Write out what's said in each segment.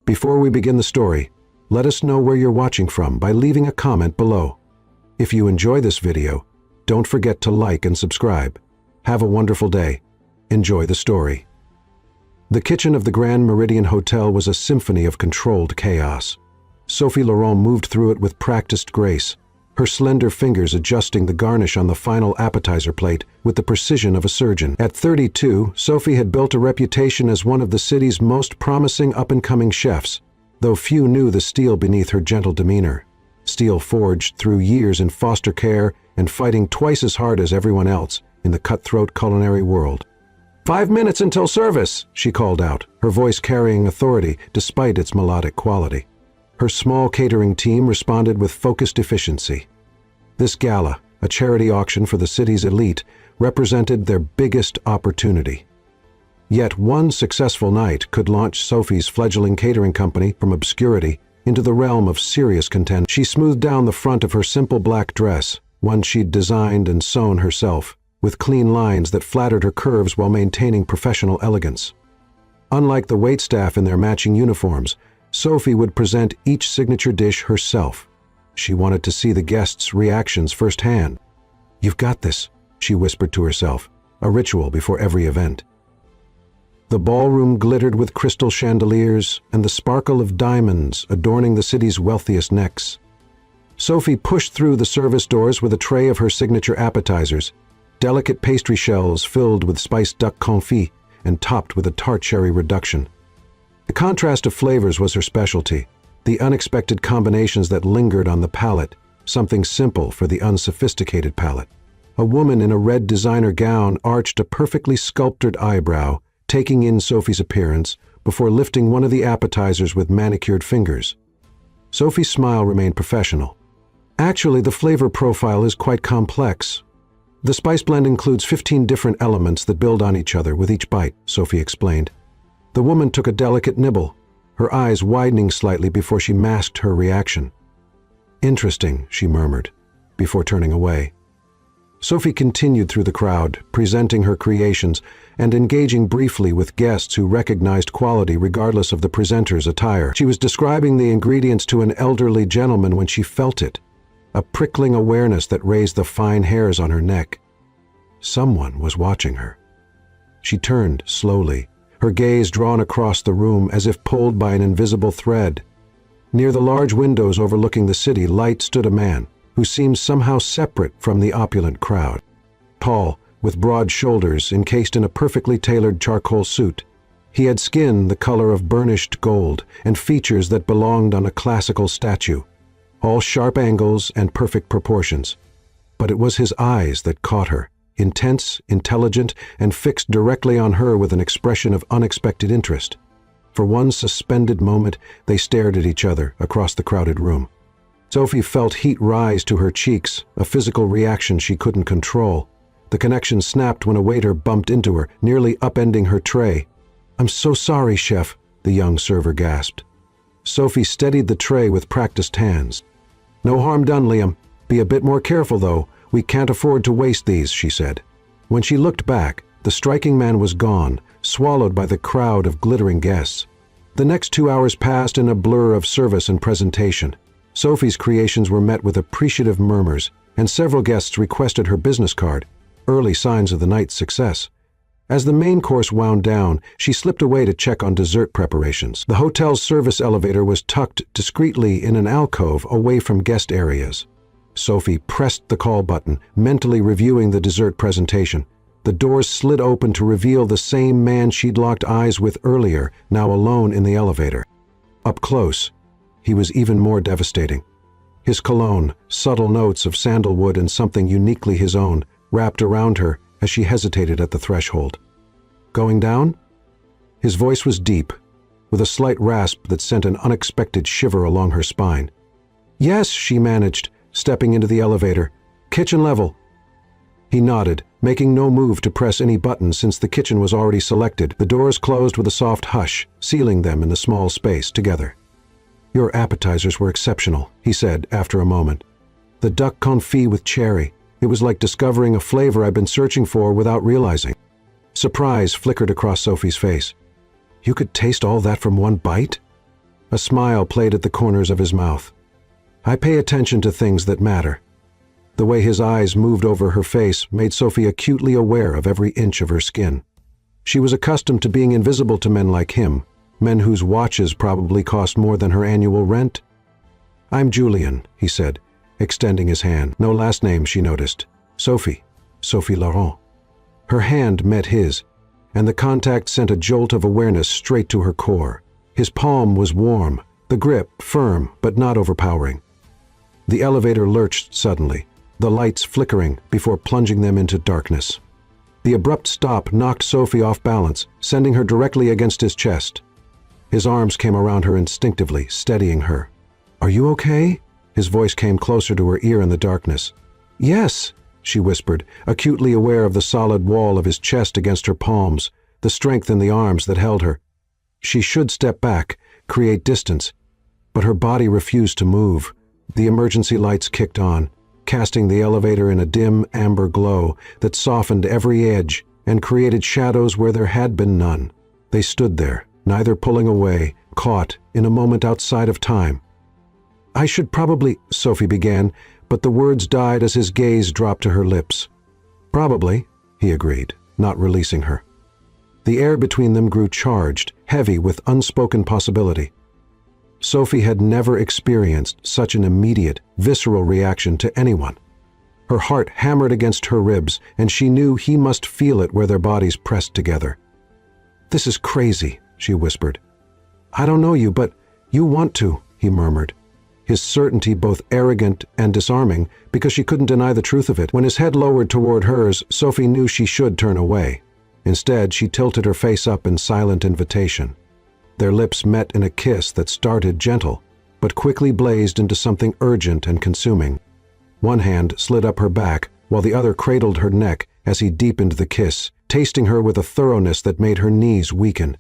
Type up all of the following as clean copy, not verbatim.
Before we begin the story, let us know where you're watching from by leaving a comment below. If you enjoy this video, don't forget to like and subscribe. Have a wonderful day. Enjoy the story. The kitchen of the Grand Meridian Hotel was a symphony of controlled chaos. Sophie Laurent moved through it with practiced grace, her slender fingers adjusting the garnish on the final appetizer plate with the precision of a surgeon. At 32, Sophie had built a reputation as one of the city's most promising up-and-coming chefs, though few knew the steel beneath her gentle demeanor. Steel forged through years in foster care and fighting twice as hard as everyone else in the cutthroat culinary world. 5 minutes until service, she called out, her voice carrying authority despite its melodic quality. Her small catering team responded with focused efficiency. This gala, a charity auction for the city's elite, represented their biggest opportunity. Yet one successful night could launch Sophie's fledgling catering company from obscurity into the realm of serious contention. She smoothed down the front of her simple black dress, one she'd designed and sewn herself, with clean lines that flattered her curves while maintaining professional elegance. Unlike the waitstaff in their matching uniforms, Sophie would present each signature dish herself. She wanted to see the guests' reactions firsthand. "You've got this," she whispered to herself, a ritual before every event. The ballroom glittered with crystal chandeliers and the sparkle of diamonds adorning the city's wealthiest necks. Sophie pushed through the service doors with a tray of her signature appetizers, delicate pastry shells filled with spiced duck confit and topped with a tart cherry reduction. The contrast of flavors was her specialty, the unexpected combinations that lingered on the palate, something simple for the unsophisticated palate. A woman in a red designer gown arched a perfectly sculptured eyebrow, taking in Sophie's appearance before lifting one of the appetizers with manicured fingers. Sophie's smile remained professional. "Actually, the flavor profile is quite complex. The spice blend includes 15 different elements that build on each other with each bite," Sophie explained. The woman took a delicate nibble, her eyes widening slightly before she masked her reaction. "Interesting," she murmured, before turning away. Sophie continued through the crowd, presenting her creations and engaging briefly with guests who recognized quality regardless of the presenter's attire. She was describing the ingredients to an elderly gentleman when she felt it, a prickling awareness that raised the fine hairs on her neck. Someone was watching her. She turned slowly, her gaze drawn across the room as if pulled by an invisible thread. Near the large windows overlooking the city light stood a man who seemed somehow separate from the opulent crowd. Tall, with broad shoulders encased in a perfectly tailored charcoal suit, he had skin the color of burnished gold and features that belonged on a classical statue, all sharp angles and perfect proportions. But it was his eyes that caught her, intense, intelligent, and fixed directly on her with an expression of unexpected interest. For one suspended moment, they stared at each other across the crowded room. Sophie felt heat rise to her cheeks, a physical reaction she couldn't control. The connection snapped when a waiter bumped into her, nearly upending her tray. "I'm so sorry, chef," the young server gasped. Sophie steadied the tray with practiced hands. "No harm done, Liam. Be a bit more careful, though. We can't afford to waste these," she said. When she looked back, the striking man was gone, swallowed by the crowd of glittering guests. The next 2 hours passed in a blur of service and presentation. Sophie's creations were met with appreciative murmurs, and several guests requested her business card, early signs of the night's success. As the main course wound down, she slipped away to check on dessert preparations. The hotel's service elevator was tucked discreetly in an alcove away from guest areas. Sophie pressed the call button, mentally reviewing the dessert presentation. The doors slid open to reveal the same man she'd locked eyes with earlier, now alone in the elevator. Up close, he was even more devastating. His cologne, subtle notes of sandalwood and something uniquely his own, wrapped around her as she hesitated at the threshold. "Going down?" His voice was deep, with a slight rasp that sent an unexpected shiver along her spine. "Yes," she managed, stepping into the elevator. "Kitchen level." He nodded, making no move to press any button since the kitchen was already selected. The doors closed with a soft hush, sealing them in the small space together. "Your appetizers were exceptional," he said after a moment. "The duck confit with cherry. It was like discovering a flavor I've been searching for without realizing." Surprise flickered across Sophie's face. "You could taste all that from one bite?" A smile played at the corners of his mouth. "I pay attention to things that matter." The way his eyes moved over her face made Sophie acutely aware of every inch of her skin. She was accustomed to being invisible to men like him, men whose watches probably cost more than her annual rent. "I'm Julian," he said, extending his hand. No last name, she noticed. Sophie Laurent. Her hand met his, and the contact sent a jolt of awareness straight to her core. His palm was warm, the grip firm but not overpowering. The elevator lurched suddenly, the lights flickering before plunging them into darkness. The abrupt stop knocked Sophie off balance, sending her directly against his chest. His arms came around her instinctively, steadying her. "Are you okay?" His voice came closer to her ear in the darkness. "Yes," she whispered, acutely aware of the solid wall of his chest against her palms, the strength in the arms that held her. She should step back, create distance, but her body refused to move. The emergency lights kicked on, casting the elevator in a dim amber glow that softened every edge and created shadows where there had been none. They stood there, neither pulling away, caught in a moment outside of time. "I should probably," Sophie began, but the words died as his gaze dropped to her lips. "Probably," he agreed, not releasing her. The air between them grew charged, heavy with unspoken possibility. Sophie had never experienced such an immediate, visceral reaction to anyone. Her heart hammered against her ribs, and she knew he must feel it where their bodies pressed together. "This is crazy," she whispered. "I don't know you, but you want to," he murmured, his certainty both arrogant and disarming because she couldn't deny the truth of it. When his head lowered toward hers, Sophie knew she should turn away. Instead, she tilted her face up in silent invitation. Their lips met in a kiss that started gentle, but quickly blazed into something urgent and consuming. One hand slid up her back, while the other cradled her neck as he deepened the kiss, tasting her with a thoroughness that made her knees weaken.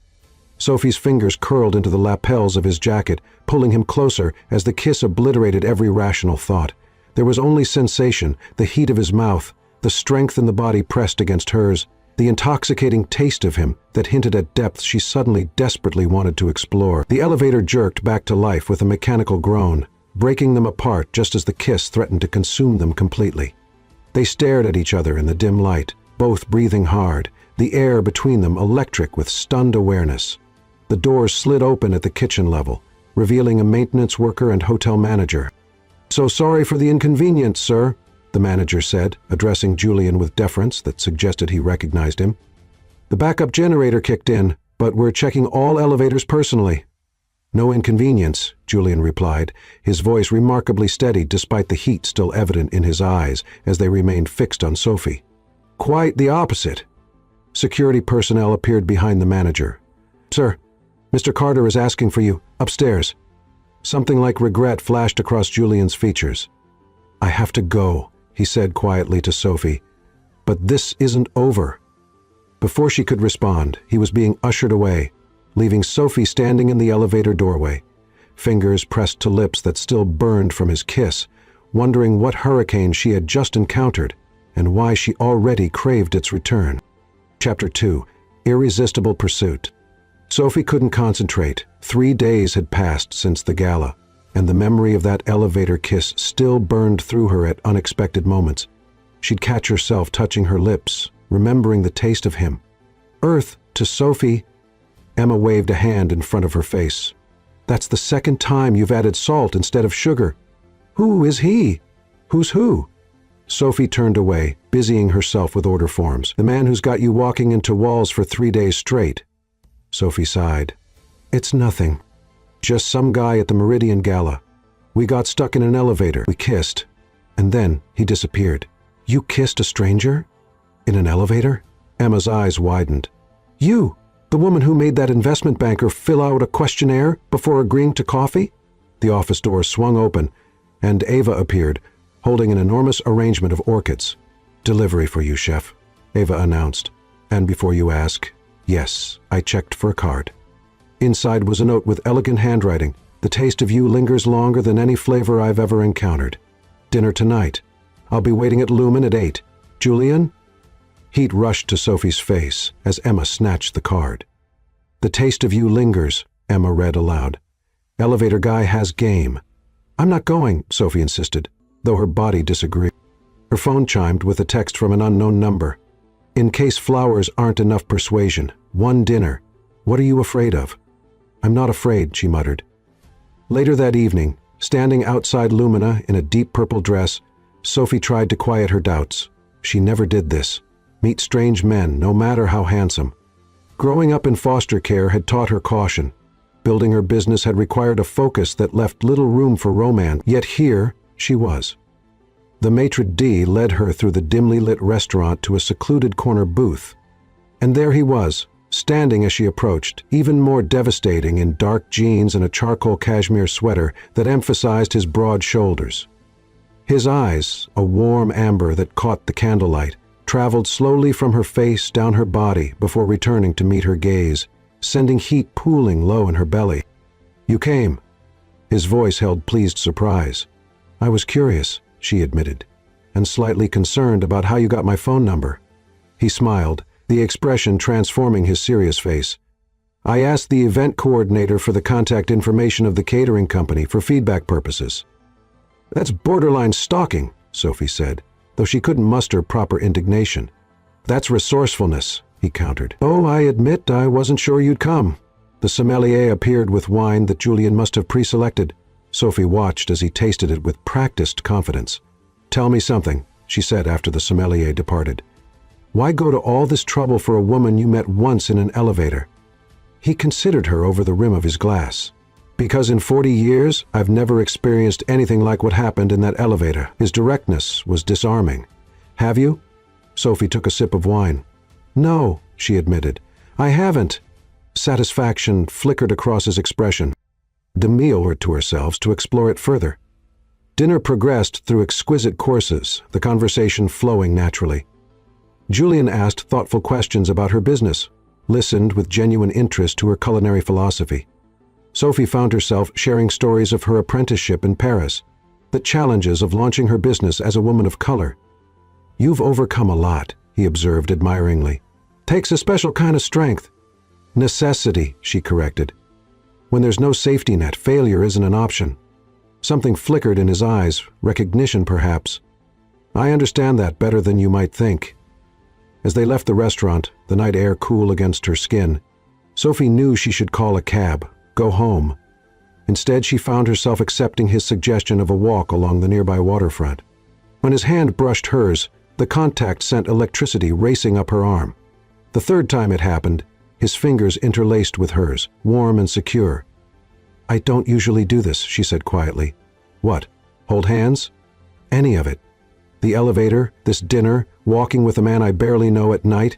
Sophie's fingers curled into the lapels of his jacket, pulling him closer as the kiss obliterated every rational thought. There was only sensation, the heat of his mouth, the strength in the body pressed against hers, the intoxicating taste of him that hinted at depths she suddenly desperately wanted to explore. The elevator jerked back to life with a mechanical groan, breaking them apart just as the kiss threatened to consume them completely. They stared at each other in the dim light, both breathing hard, the air between them electric with stunned awareness. The doors slid open at the kitchen level, revealing a maintenance worker and hotel manager. "So sorry for the inconvenience, sir," the manager said, addressing Julian with deference that suggested he recognized him. "The backup generator kicked in, but we're checking all elevators personally." "No inconvenience," Julian replied, his voice remarkably steady despite the heat still evident in his eyes as they remained fixed on Sophie. "Quite the opposite." Security personnel appeared behind the manager. "Sir, Mr. Carter is asking for you, upstairs." Something like regret flashed across Julian's features. "I have to go," he said quietly to Sophie. "But this isn't over." Before she could respond, he was being ushered away, leaving Sophie standing in the elevator doorway, fingers pressed to lips that still burned from his kiss, wondering what hurricane she had just encountered and why she already craved its return. Chapter 2. Irresistible Pursuit. Sophie couldn't concentrate. 3 days had passed since the gala, and the memory of that elevator kiss still burned through her at unexpected moments. She'd catch herself touching her lips, remembering the taste of him. "Earth to Sophie." Emma waved a hand in front of her face. "That's the second time you've added salt instead of sugar." "Who is he?" "Who's who?" Sophie turned away, busying herself with order forms. "The man who's got you walking into walls for 3 days straight." Sophie sighed. "It's nothing. Just some guy at the Meridian Gala. We got stuck in an elevator. We kissed. And then he disappeared." "You kissed a stranger? In an elevator?" Emma's eyes widened. "You, the woman who made that investment banker fill out a questionnaire before agreeing to coffee?" The office door swung open, and Ava appeared, holding an enormous arrangement of orchids. "Delivery for you, chef," Ava announced. "And before you ask, yes, I checked for a card." Inside was a note with elegant handwriting. "The taste of you lingers longer than any flavor I've ever encountered. Dinner tonight. I'll be waiting at Lumen at 8. Julian?" Heat rushed to Sophie's face as Emma snatched the card. "The taste of you lingers," Emma read aloud. Elevator guy has game. I'm not going, Sophie insisted, though her body disagreed. Her phone chimed with a text from an unknown number. In case flowers aren't enough persuasion, one dinner. What are you afraid of? I'm not afraid, she muttered. Later that evening, standing outside Lumina in a deep purple dress, Sophie tried to quiet her doubts. She never did this. Meet strange men, no matter how handsome. Growing up in foster care had taught her caution. Building her business had required a focus that left little room for romance, yet here she was. The maitre d' led her through the dimly lit restaurant to a secluded corner booth. And there he was, standing as she approached, even more devastating in dark jeans and a charcoal cashmere sweater that emphasized his broad shoulders. His eyes, a warm amber that caught the candlelight, traveled slowly from her face down her body before returning to meet her gaze, sending heat pooling low in her belly. You came. His voice held pleased surprise. I was curious, she admitted, and slightly concerned about how you got my phone number. He smiled, the expression transforming his serious face. I asked the event coordinator for the contact information of the catering company for feedback purposes. That's borderline stalking, Sophie said, though she couldn't muster proper indignation. That's resourcefulness, he countered. Oh, I admit I wasn't sure you'd come. The sommelier appeared with wine that Julian must have pre-selected. Sophie watched as he tasted it with practiced confidence. Tell me something, she said after the sommelier departed. Why go to all this trouble for a woman you met once in an elevator? He considered her over the rim of his glass. Because in 40 years, I've never experienced anything like what happened in that elevator. His directness was disarming. Have you? Sophie took a sip of wine. No, she admitted. I haven't. Satisfaction flickered across his expression. Demurred to herself to explore it further. Dinner progressed through exquisite courses, the conversation flowing naturally. Julian asked thoughtful questions about her business, listened with genuine interest to her culinary philosophy. Sophie found herself sharing stories of her apprenticeship in Paris, the challenges of launching her business as a woman of color. You've overcome a lot, he observed admiringly. Takes a special kind of strength. Necessity, she corrected. When there's no safety net, failure isn't an option. Something flickered in his eyes, recognition perhaps. I understand that better than you might think. As they left the restaurant, the night air cool against her skin, Sophie knew she should call a cab, go home. Instead, she found herself accepting his suggestion of a walk along the nearby waterfront. When his hand brushed hers, the contact sent electricity racing up her arm. The third time it happened, his fingers interlaced with hers, warm and secure. I don't usually do this, she said quietly. What? Hold hands? Any of it. The elevator, this dinner, walking with a man I barely know at night.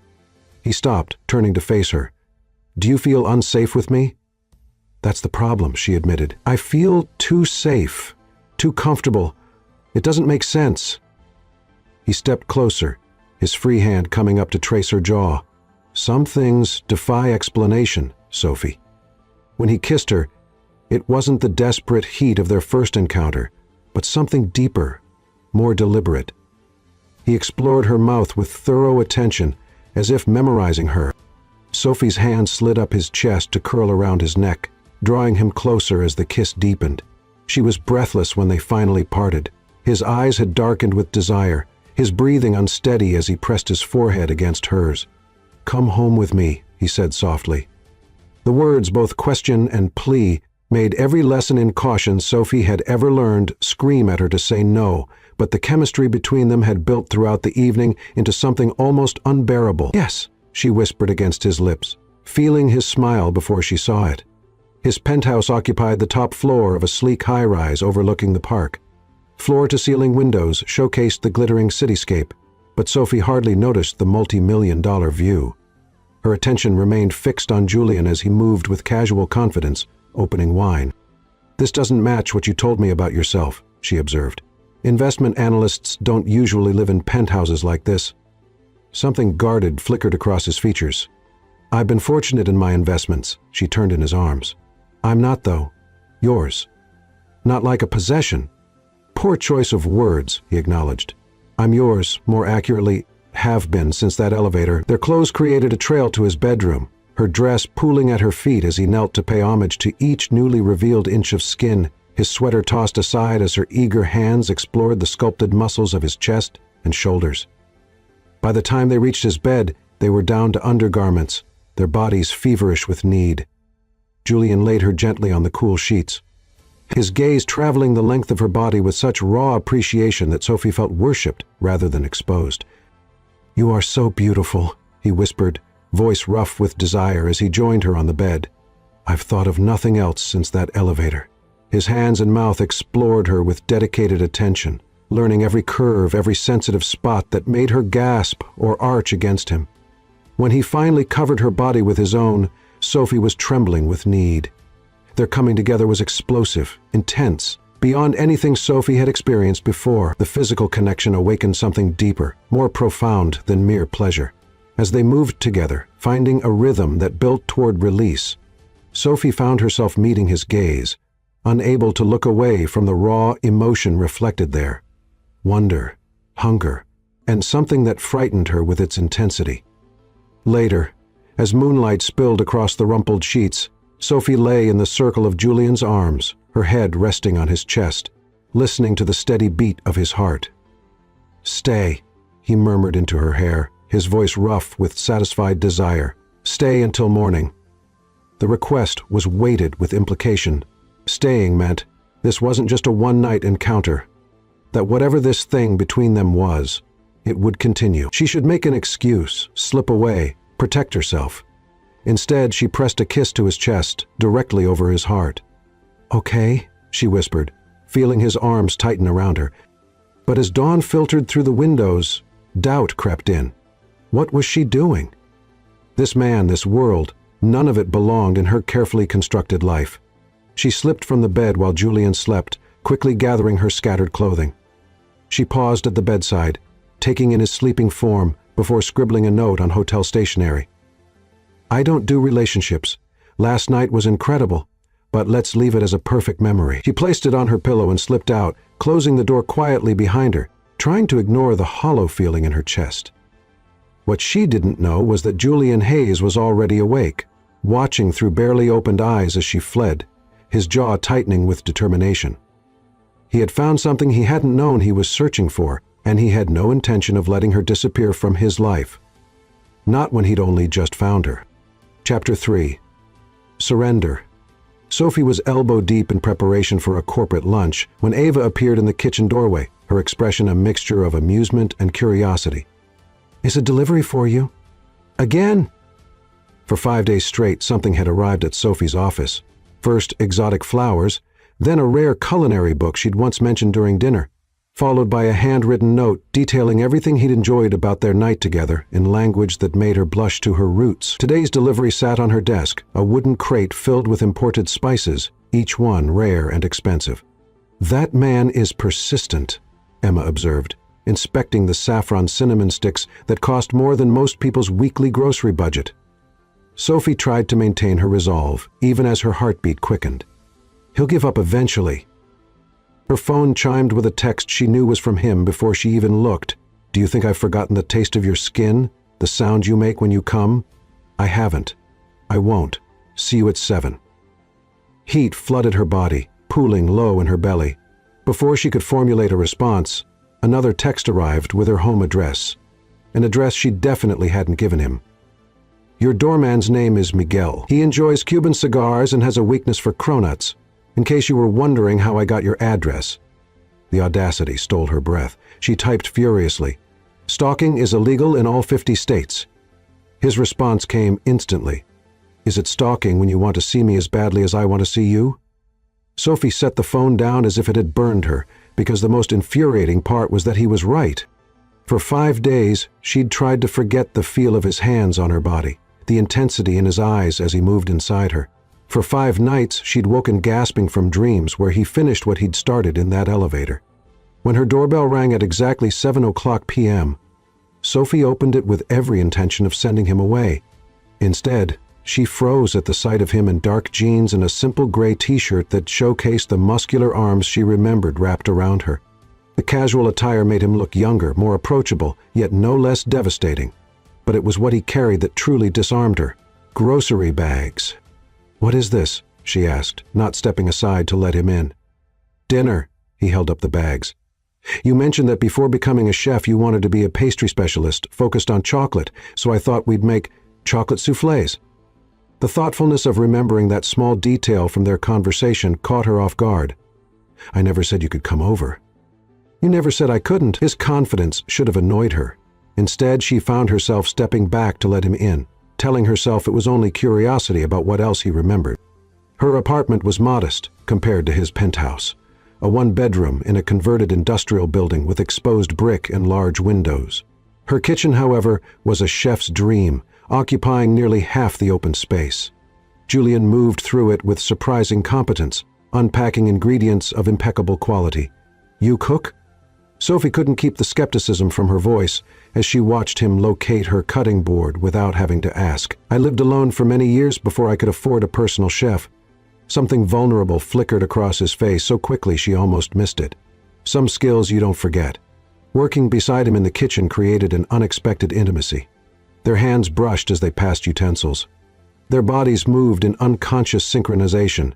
He stopped, turning to face her. Do you feel unsafe with me? That's the problem, she admitted. I feel too safe, too comfortable. It doesn't make sense. He stepped closer, his free hand coming up to trace her jaw. Some things defy explanation, Sophie. When he kissed her, it wasn't the desperate heat of their first encounter, but something deeper, more deliberate. He explored her mouth with thorough attention, as if memorizing her. Sophie's hand slid up his chest to curl around his neck, drawing him closer as the kiss deepened. She was breathless when they finally parted. His eyes had darkened with desire, his breathing unsteady as he pressed his forehead against hers. Come home with me, he said softly. The words, both question and plea, made every lesson in caution Sophie had ever learned scream at her to say no, but the chemistry between them had built throughout the evening into something almost unbearable. Yes, she whispered against his lips, feeling his smile before she saw it. His penthouse occupied the top floor of a sleek high-rise overlooking the park. Floor-to-ceiling windows showcased the glittering cityscape, but Sophie hardly noticed the multi-million-dollar view. Her attention remained fixed on Julian as he moved with casual confidence, opening wine. This doesn't match what you told me about yourself, she observed. Investment analysts don't usually live in penthouses like this. Something guarded flickered across his features. I've been fortunate in my investments, she turned in his arms. I'm not, though. Yours. Not like a possession. Poor choice of words, he acknowledged. I'm yours, more accurately, have been since that elevator. Their clothes created a trail to his bedroom, her dress pooling at her feet as he knelt to pay homage to each newly revealed inch of skin, his sweater tossed aside as her eager hands explored the sculpted muscles of his chest and shoulders. By the time they reached his bed, they were down to undergarments, their bodies feverish with need. Julian laid her gently on the cool sheets, his gaze traveling the length of her body with such raw appreciation that Sophie felt worshipped rather than exposed. "You are so beautiful," he whispered, voice rough with desire as he joined her on the bed. "I've thought of nothing else since that elevator." His hands and mouth explored her with dedicated attention, learning every curve, every sensitive spot that made her gasp or arch against him. When he finally covered her body with his own, Sophie was trembling with need. Their coming together was explosive, intense, beyond anything Sophie had experienced before. The physical connection awakened something deeper, more profound than mere pleasure. As they moved together, finding a rhythm that built toward release, Sophie found herself meeting his gaze, unable to look away from the raw emotion reflected there. Wonder, hunger, and something that frightened her with its intensity. Later, as moonlight spilled across the rumpled sheets, Sophie lay in the circle of Julian's arms, her head resting on his chest, listening to the steady beat of his heart. "Stay," he murmured into her hair, his voice rough with satisfied desire. "Stay until morning." The request was weighted with implication. Staying meant this wasn't just a one-night encounter, that whatever this thing between them was, it would continue. She should make an excuse, slip away, protect herself. Instead, she pressed a kiss to his chest, directly over his heart. "Okay," she whispered, feeling his arms tighten around her. But as dawn filtered through the windows, doubt crept in. What was she doing? This man, this world, none of it belonged in her carefully constructed life. She slipped from the bed while Julian slept, quickly gathering her scattered clothing. She paused at the bedside, taking in his sleeping form before scribbling a note on hotel stationery. "I don't do relationships. Last night was incredible, but let's leave it as a perfect memory." She placed it on her pillow and slipped out, closing the door quietly behind her, trying to ignore the hollow feeling in her chest. What she didn't know was that Julian Hayes was already awake, watching through barely opened eyes as she fled, his jaw tightening with determination. He had found something he hadn't known he was searching for, and he had no intention of letting her disappear from his life. Not when he'd only just found her. Chapter 3. Surrender. Sophie was elbow-deep in preparation for a corporate lunch when Ava appeared in the kitchen doorway, her expression a mixture of amusement and curiosity. "Is a delivery for you?" "Again?" For 5 days straight, something had arrived at Sophie's office. First exotic flowers, then a rare culinary book she'd once mentioned during dinner, followed by a handwritten note detailing everything he'd enjoyed about their night together in language that made her blush to her roots. Today's delivery sat on her desk, a wooden crate filled with imported spices, each one rare and expensive. "That man is persistent," Emma observed, inspecting the saffron cinnamon sticks that cost more than most people's weekly grocery budget. Sophie tried to maintain her resolve, even as her heartbeat quickened. "He'll give up eventually." Her phone chimed with a text she knew was from him before she even looked. "Do you think I've forgotten the taste of your skin? The sound you make when you come? I haven't. I won't. See you at 7. Heat flooded her body, pooling low in her belly. Before she could formulate a response, another text arrived with her home address, an address she definitely hadn't given him. "Your doorman's name is Miguel. He enjoys Cuban cigars and has a weakness for cronuts. In case you were wondering how I got your address." The audacity stole her breath. She typed furiously, "Stalking is illegal in all 50 states. His response came instantly. "Is it stalking when you want to see me as badly as I want to see you?" Sophie set the phone down as if it had burned her, because the most infuriating part was that he was right. For 5 days, she'd tried to forget the feel of his hands on her body, the intensity in his eyes as he moved inside her. For 5 nights, she'd woken gasping from dreams where he finished what he'd started in that elevator. When her doorbell rang at exactly 7:00 p.m., Sophie opened it with every intention of sending him away. Instead, she froze at the sight of him in dark jeans and a simple gray t-shirt that showcased the muscular arms she remembered wrapped around her. The casual attire made him look younger, more approachable, yet no less devastating. But it was what he carried that truly disarmed her. Grocery bags. "What is this?" she asked, not stepping aside to let him in. "Dinner." He held up the bags. "You mentioned that before becoming a chef you wanted to be a pastry specialist focused on chocolate, so I thought we'd make chocolate soufflés." The thoughtfulness of remembering that small detail from their conversation caught her off guard. "I never said you could come over." "You never said I couldn't." His confidence should have annoyed her. Instead, she found herself stepping back to let him in, telling herself it was only curiosity about what else he remembered. Her apartment was modest compared to his penthouse, a one-bedroom in a converted industrial building with exposed brick and large windows. Her kitchen, however, was a chef's dream, occupying nearly half the open space. Julian moved through it with surprising competence, unpacking ingredients of impeccable quality. "You cook?" Sophie couldn't keep the skepticism from her voice as she watched him locate her cutting board without having to ask. "I lived alone for many years before I could afford a personal chef." Something vulnerable flickered across his face so quickly she almost missed it. Some skills you don't forget. Working beside him in the kitchen created an unexpected intimacy. Their hands brushed as they passed utensils. Their bodies moved in unconscious synchronization.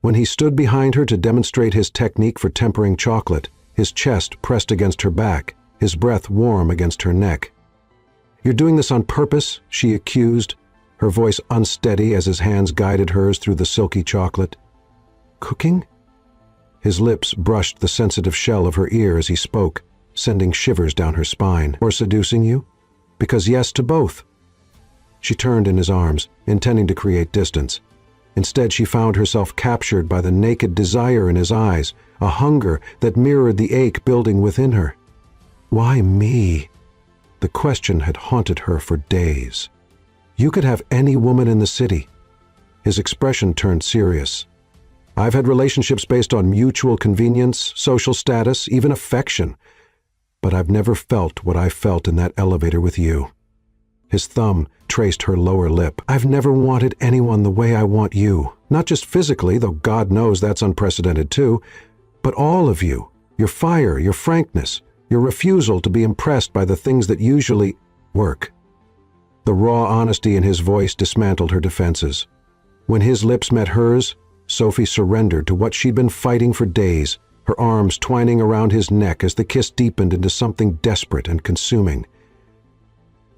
When he stood behind her to demonstrate his technique for tempering chocolate, his chest pressed against her back, his breath warm against her neck. "You're doing this on purpose?" she accused, her voice unsteady as his hands guided hers through the silky chocolate. "Cooking?" His lips brushed the sensitive shell of her ear as he spoke, sending shivers down her spine. "Or seducing you?" "Because yes to both." She turned in his arms, intending to create distance. Instead, she found herself captured by the naked desire in his eyes, a hunger that mirrored the ache building within her. "Why me?" The question had haunted her for days. "You could have any woman in the city." His expression turned serious. "I've had relationships based on mutual convenience, social status, even affection. But I've never felt what I felt in that elevator with you." His thumb traced her lower lip. "I've never wanted anyone the way I want you. Not just physically, though God knows that's unprecedented too, but all of you. Your fire, your frankness, your refusal to be impressed by the things that usually work." The raw honesty in his voice dismantled her defenses. When his lips met hers, Sophie surrendered to what she'd been fighting for days, her arms twining around his neck as the kiss deepened into something desperate and consuming.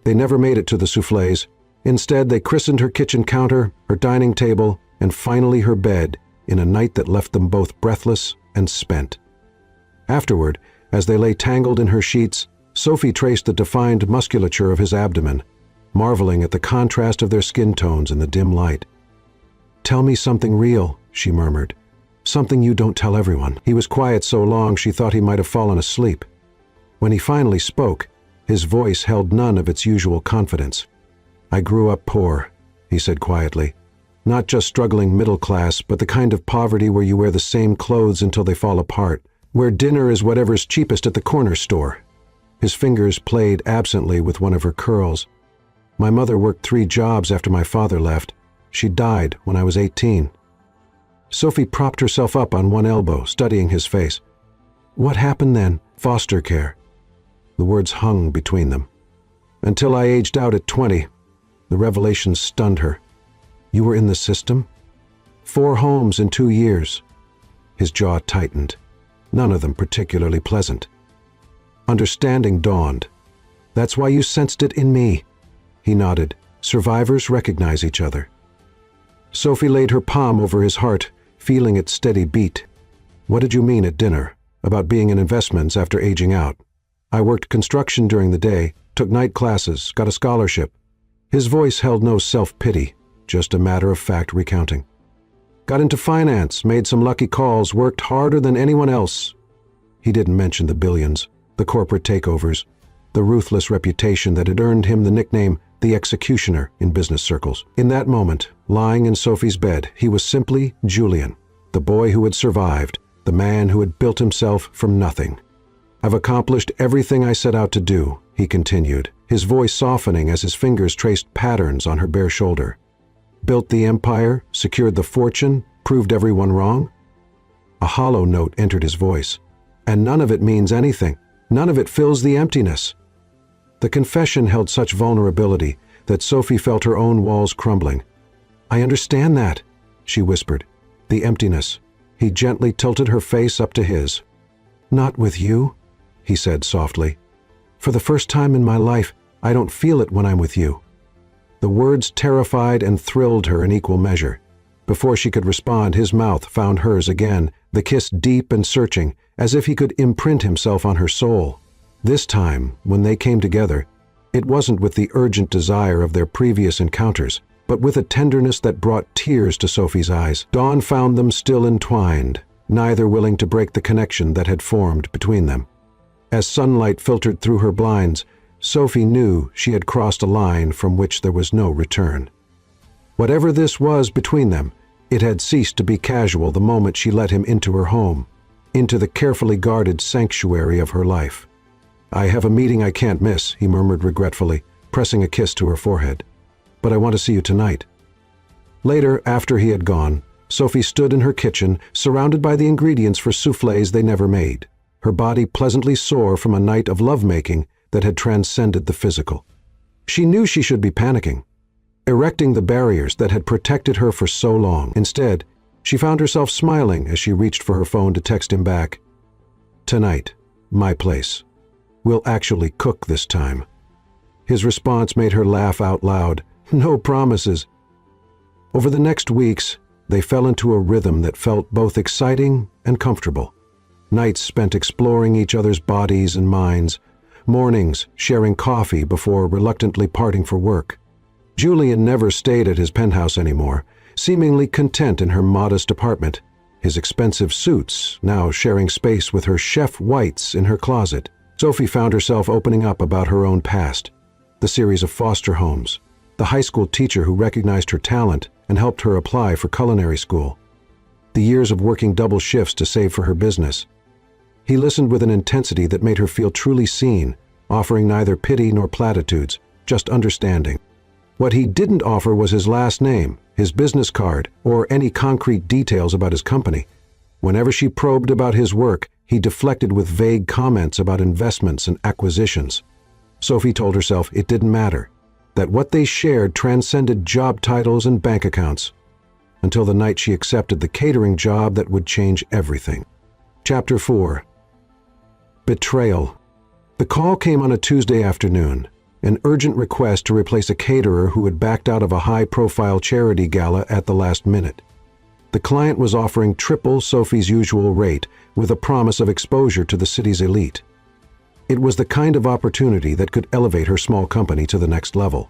They never made it to the soufflés. Instead, they christened her kitchen counter, her dining table, and finally her bed in a night that left them both breathless and spent. Afterward, as they lay tangled in her sheets, Sophie traced the defined musculature of his abdomen, marveling at the contrast of their skin tones in the dim light. "Tell me something real," she murmured. "Something you don't tell everyone." He was quiet so long she thought he might have fallen asleep. When he finally spoke, his voice held none of its usual confidence. "I grew up poor," he said quietly. "Not just struggling middle class, but the kind of poverty where you wear the same clothes until they fall apart, where dinner is whatever's cheapest at the corner store." His fingers played absently with one of her curls. "My mother worked 3 jobs after my father left. She died when I was 18. Sophie propped herself up on one elbow, studying his face. "What happened then?" "Foster care." The words hung between them. "Until I aged out at 20. The revelation stunned her. "You were in the system?" 4 homes in 2 years. His jaw tightened, none of them particularly pleasant. Understanding dawned. "That's why you sensed it in me." He nodded. "Survivors recognize each other." Sophie laid her palm over his heart, feeling its steady beat. "What did you mean at dinner, about being in investments after aging out?" "I worked construction during the day, took night classes, got a scholarship." His voice held no self-pity, just a matter-of-fact recounting. "Got into finance, made some lucky calls, worked harder than anyone else." He didn't mention the billions, the corporate takeovers, the ruthless reputation that had earned him the nickname the executioner in business circles. In that moment, lying in Sophie's bed, he was simply Julian, the boy who had survived, the man who had built himself from nothing. "I've accomplished everything I set out to do," he continued, his voice softening as his fingers traced patterns on her bare shoulder. "Built the empire, secured the fortune, proved everyone wrong?" A hollow note entered his voice. "And none of it means anything. None of it fills the emptiness." The confession held such vulnerability that Sophie felt her own walls crumbling. "I understand that," she whispered. The emptiness. He gently tilted her face up to his. "Not with you," he said softly. "For the first time in my life, I don't feel it when I'm with you." The words terrified and thrilled her in equal measure. Before she could respond, his mouth found hers again, the kiss deep and searching, as if he could imprint himself on her soul. This time, when they came together, it wasn't with the urgent desire of their previous encounters, but with a tenderness that brought tears to Sophie's eyes. Dawn found them still entwined, neither willing to break the connection that had formed between them. As sunlight filtered through her blinds, Sophie knew she had crossed a line from which there was no return. Whatever this was between them, it had ceased to be casual the moment she let him into her home, into the carefully guarded sanctuary of her life. "I have a meeting I can't miss," he murmured regretfully, pressing a kiss to her forehead. "But I want to see you tonight." Later, after he had gone, Sophie stood in her kitchen, surrounded by the ingredients for soufflés they never made, her body pleasantly sore from a night of lovemaking that had transcended the physical. She knew she should be panicking, erecting the barriers that had protected her for so long. Instead, she found herself smiling as she reached for her phone to text him back. "Tonight, my place. We'll actually cook this time." His response made her laugh out loud. No promises. Over the next weeks, they fell into a rhythm that felt both exciting and comfortable. Nights spent exploring each other's bodies and minds, mornings sharing coffee before reluctantly parting for work. Julian never stayed at his penthouse anymore, seemingly content in her modest apartment, his expensive suits now sharing space with her chef whites in her closet. Sophie found herself opening up about her own past, the series of foster homes, the high school teacher who recognized her talent and helped her apply for culinary school, the years of working double shifts to save for her business. He listened with an intensity that made her feel truly seen, offering neither pity nor platitudes, just understanding. What he didn't offer was his last name, his business card, or any concrete details about his company. Whenever she probed about his work, he deflected with vague comments about investments and acquisitions. Sophie told herself it didn't matter, that what they shared transcended job titles and bank accounts, until the night she accepted the catering job that would change everything. Chapter 4. Betrayal. The call came on a Tuesday afternoon, an urgent request to replace a caterer who had backed out of a high-profile charity gala at the last minute. The client was offering triple Sophie's usual rate, with a promise of exposure to the city's elite. It was the kind of opportunity that could elevate her small company to the next level.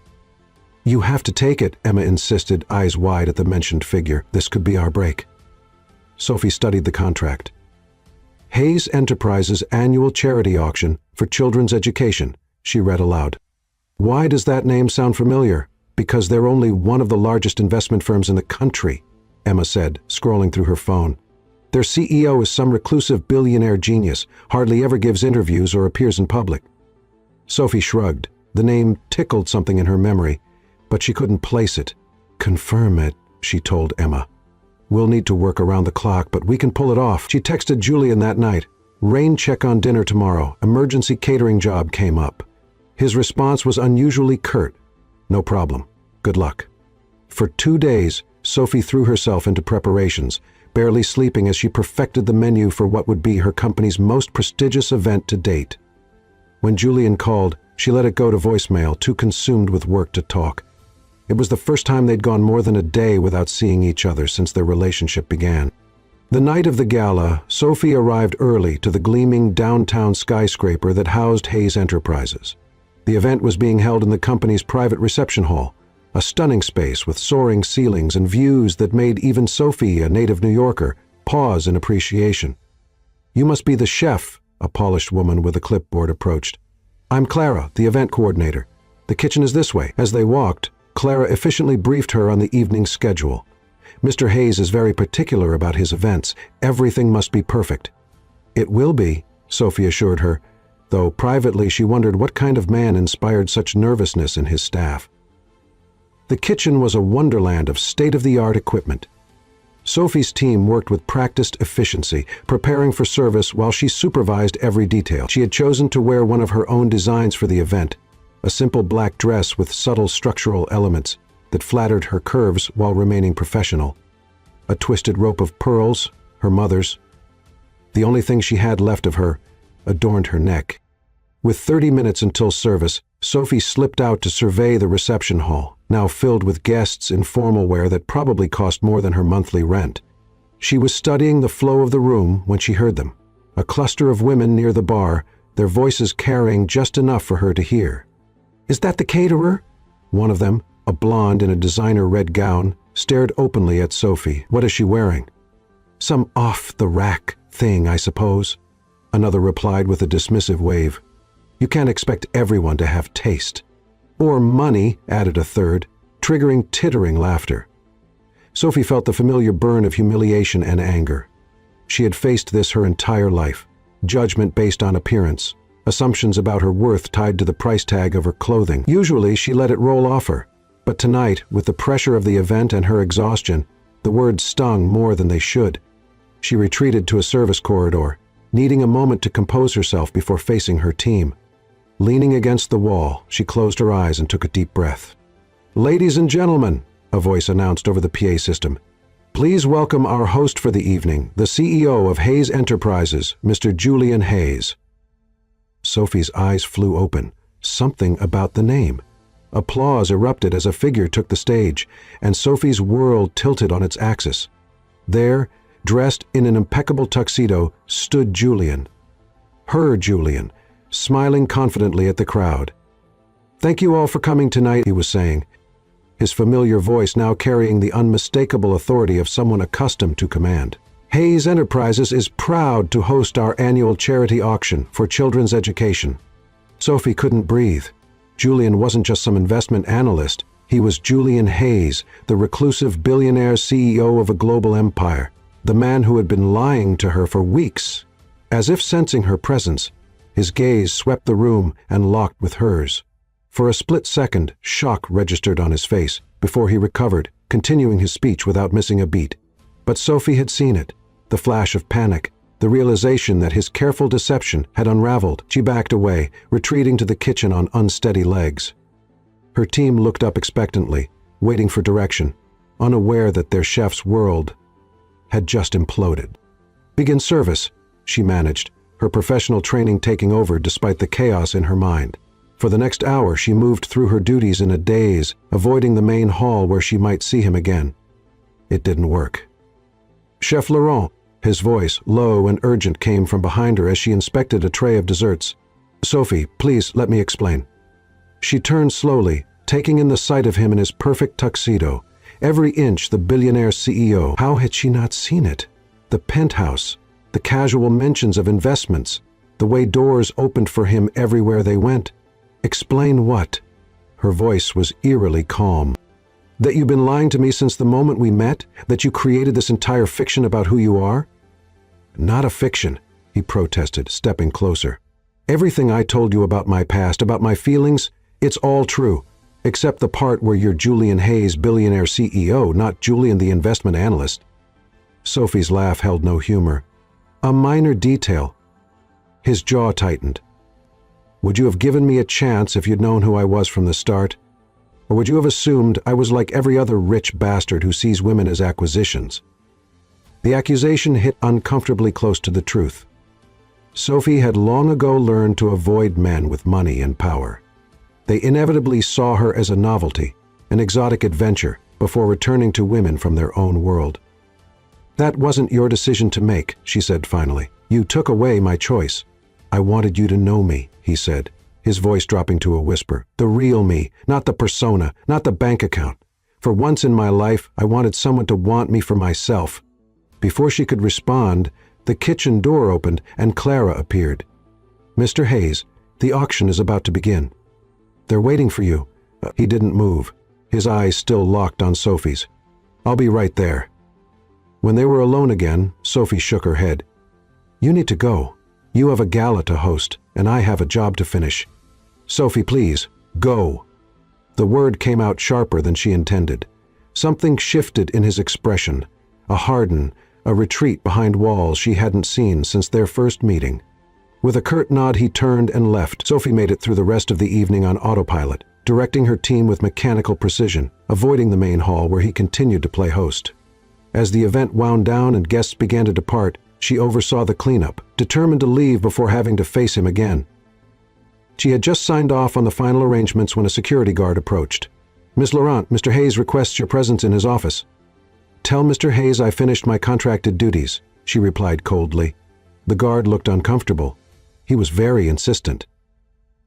"You have to take it," Emma insisted, eyes wide at the mentioned figure. "This could be our break." Sophie studied the contract. "Hayes Enterprises annual charity auction for children's education," she read aloud. "Why does that name sound familiar?" "Because they're only one of the largest investment firms in the country," Emma said, scrolling through her phone. "Their CEO is some reclusive billionaire genius, hardly ever gives interviews or appears in public." Sophie shrugged. The name tickled something in her memory, but she couldn't place it. "Confirm it," she told Emma. "We'll need to work around the clock, but we can pull it off." She texted Julian that night. "Rain check on dinner tomorrow. Emergency catering job came up." His response was unusually curt. "No problem. Good luck." For 2 days, Sophie threw herself into preparations, barely sleeping as she perfected the menu for what would be her company's most prestigious event to date. When Julian called, she let it go to voicemail, too consumed with work to talk. It was the first time they'd gone more than a day without seeing each other since their relationship began. The night of the gala, Sophie arrived early to the gleaming downtown skyscraper that housed Hayes Enterprises. The event was being held in the company's private reception hall, a stunning space with soaring ceilings and views that made even Sophie, a native New Yorker, pause in appreciation. "You must be the chef," a polished woman with a clipboard approached. "I'm Clara, the event coordinator. The kitchen is this way." As they walked, Clara efficiently briefed her on the evening's schedule. "Mr. Hayes is very particular about his events. Everything must be perfect." "It will be," Sophie assured her, though privately she wondered what kind of man inspired such nervousness in his staff. The kitchen was a wonderland of state-of-the-art equipment. Sophie's team worked with practiced efficiency, preparing for service while she supervised every detail. She had chosen to wear one of her own designs for the event, a simple black dress with subtle structural elements that flattered her curves while remaining professional. A twisted rope of pearls, her mother's. The only thing she had left of her, adorned her neck. With 30 minutes until service, Sophie slipped out to survey the reception hall, now filled with guests in formal wear that probably cost more than her monthly rent. She was studying the flow of the room when she heard them. A cluster of women near the bar, their voices carrying just enough for her to hear. "Is that the caterer?" One of them, a blonde in a designer red gown, stared openly at Sophie. "What is she wearing?" "Some off-the-rack thing, I suppose," another replied with a dismissive wave. "You can't expect everyone to have taste." "Or money," added a third, triggering tittering laughter. Sophie felt the familiar burn of humiliation and anger. She had faced this her entire life. Judgment based on appearance, assumptions about her worth tied to the price tag of her clothing. Usually she let it roll off her, but tonight, with the pressure of the event and her exhaustion, the words stung more than they should. She retreated to a service corridor, needing a moment to compose herself before facing her team. Leaning against the wall, she closed her eyes and took a deep breath. "Ladies and gentlemen," a voice announced over the PA system, "please welcome our host for the evening, the CEO of Hayes Enterprises, Mr. Julian Hayes." Sophie's eyes flew open. Something about the name. Applause erupted as a figure took the stage, and Sophie's world tilted on its axis. There, dressed in an impeccable tuxedo, stood Julian. Her Julian, smiling confidently at the crowd. "Thank you all for coming tonight," he was saying, his familiar voice now carrying the unmistakable authority of someone accustomed to command. "Hayes Enterprises is proud to host our annual charity auction for children's education." Sophie couldn't breathe. Julian wasn't just some investment analyst. He was Julian Hayes, the reclusive billionaire CEO of a global empire, the man who had been lying to her for weeks. As if sensing her presence, his gaze swept the room and locked with hers. For a split second, shock registered on his face before he recovered, continuing his speech without missing a beat. But Sophie had seen it, the flash of panic, the realization that his careful deception had unraveled. She backed away, retreating to the kitchen on unsteady legs. Her team looked up expectantly, waiting for direction, unaware that their chef's world had just imploded. "Begin service," she managed, her professional training taking over despite the chaos in her mind. For the next hour, she moved through her duties in a daze, avoiding the main hall where she might see him again. It didn't work. "Chef Laurent," his voice, low and urgent, came from behind her as she inspected a tray of desserts. "Sophie, please let me explain." She turned slowly, taking in the sight of him in his perfect tuxedo, every inch the billionaire CEO. How had she not seen it? The penthouse, the casual mentions of investments, the way doors opened for him everywhere they went. "Explain what?" Her voice was eerily calm. "That you've been lying to me since the moment we met? That you created this entire fiction about who you are?" "Not a fiction," he protested, stepping closer. "Everything I told you about my past, about my feelings, it's all true, except the part where you're Julian Hayes, billionaire CEO, not Julian the investment analyst." Sophie's laugh held no humor. "A minor detail." His jaw tightened. "Would you have given me a chance if you'd known who I was from the start? Or would you have assumed I was like every other rich bastard who sees women as acquisitions?" The accusation hit uncomfortably close to the truth. Sophie had long ago learned to avoid men with money and power. They inevitably saw her as a novelty, an exotic adventure, before returning to women from their own world. "That wasn't your decision to make," she said finally. "You took away my choice." "I wanted you to know me," he said, his voice dropping to a whisper. "The real me, not the persona, not the bank account. For once in my life, I wanted someone to want me for myself." Before she could respond, the kitchen door opened and Clara appeared. "Mr. Hayes, the auction is about to begin." "They're waiting for you." He didn't move, his eyes still locked on Sophie's. "I'll be right there." When they were alone again, Sophie shook her head. "You need to go. You have a gala to host, and I have a job to finish. Sophie, please, go." The word came out sharper than she intended. Something shifted in his expression, a harden, a retreat behind walls she hadn't seen since their first meeting. With a curt nod, he turned and left. Sophie made it through the rest of the evening on autopilot, directing her team with mechanical precision, avoiding the main hall where he continued to play host. As the event wound down and guests began to depart, she oversaw the cleanup, determined to leave before having to face him again. She had just signed off on the final arrangements when a security guard approached. "Miss Laurent, Mr. Hayes requests your presence in his office." "Tell Mr. Hayes I finished my contracted duties," she replied coldly. The guard looked uncomfortable. He was very insistent.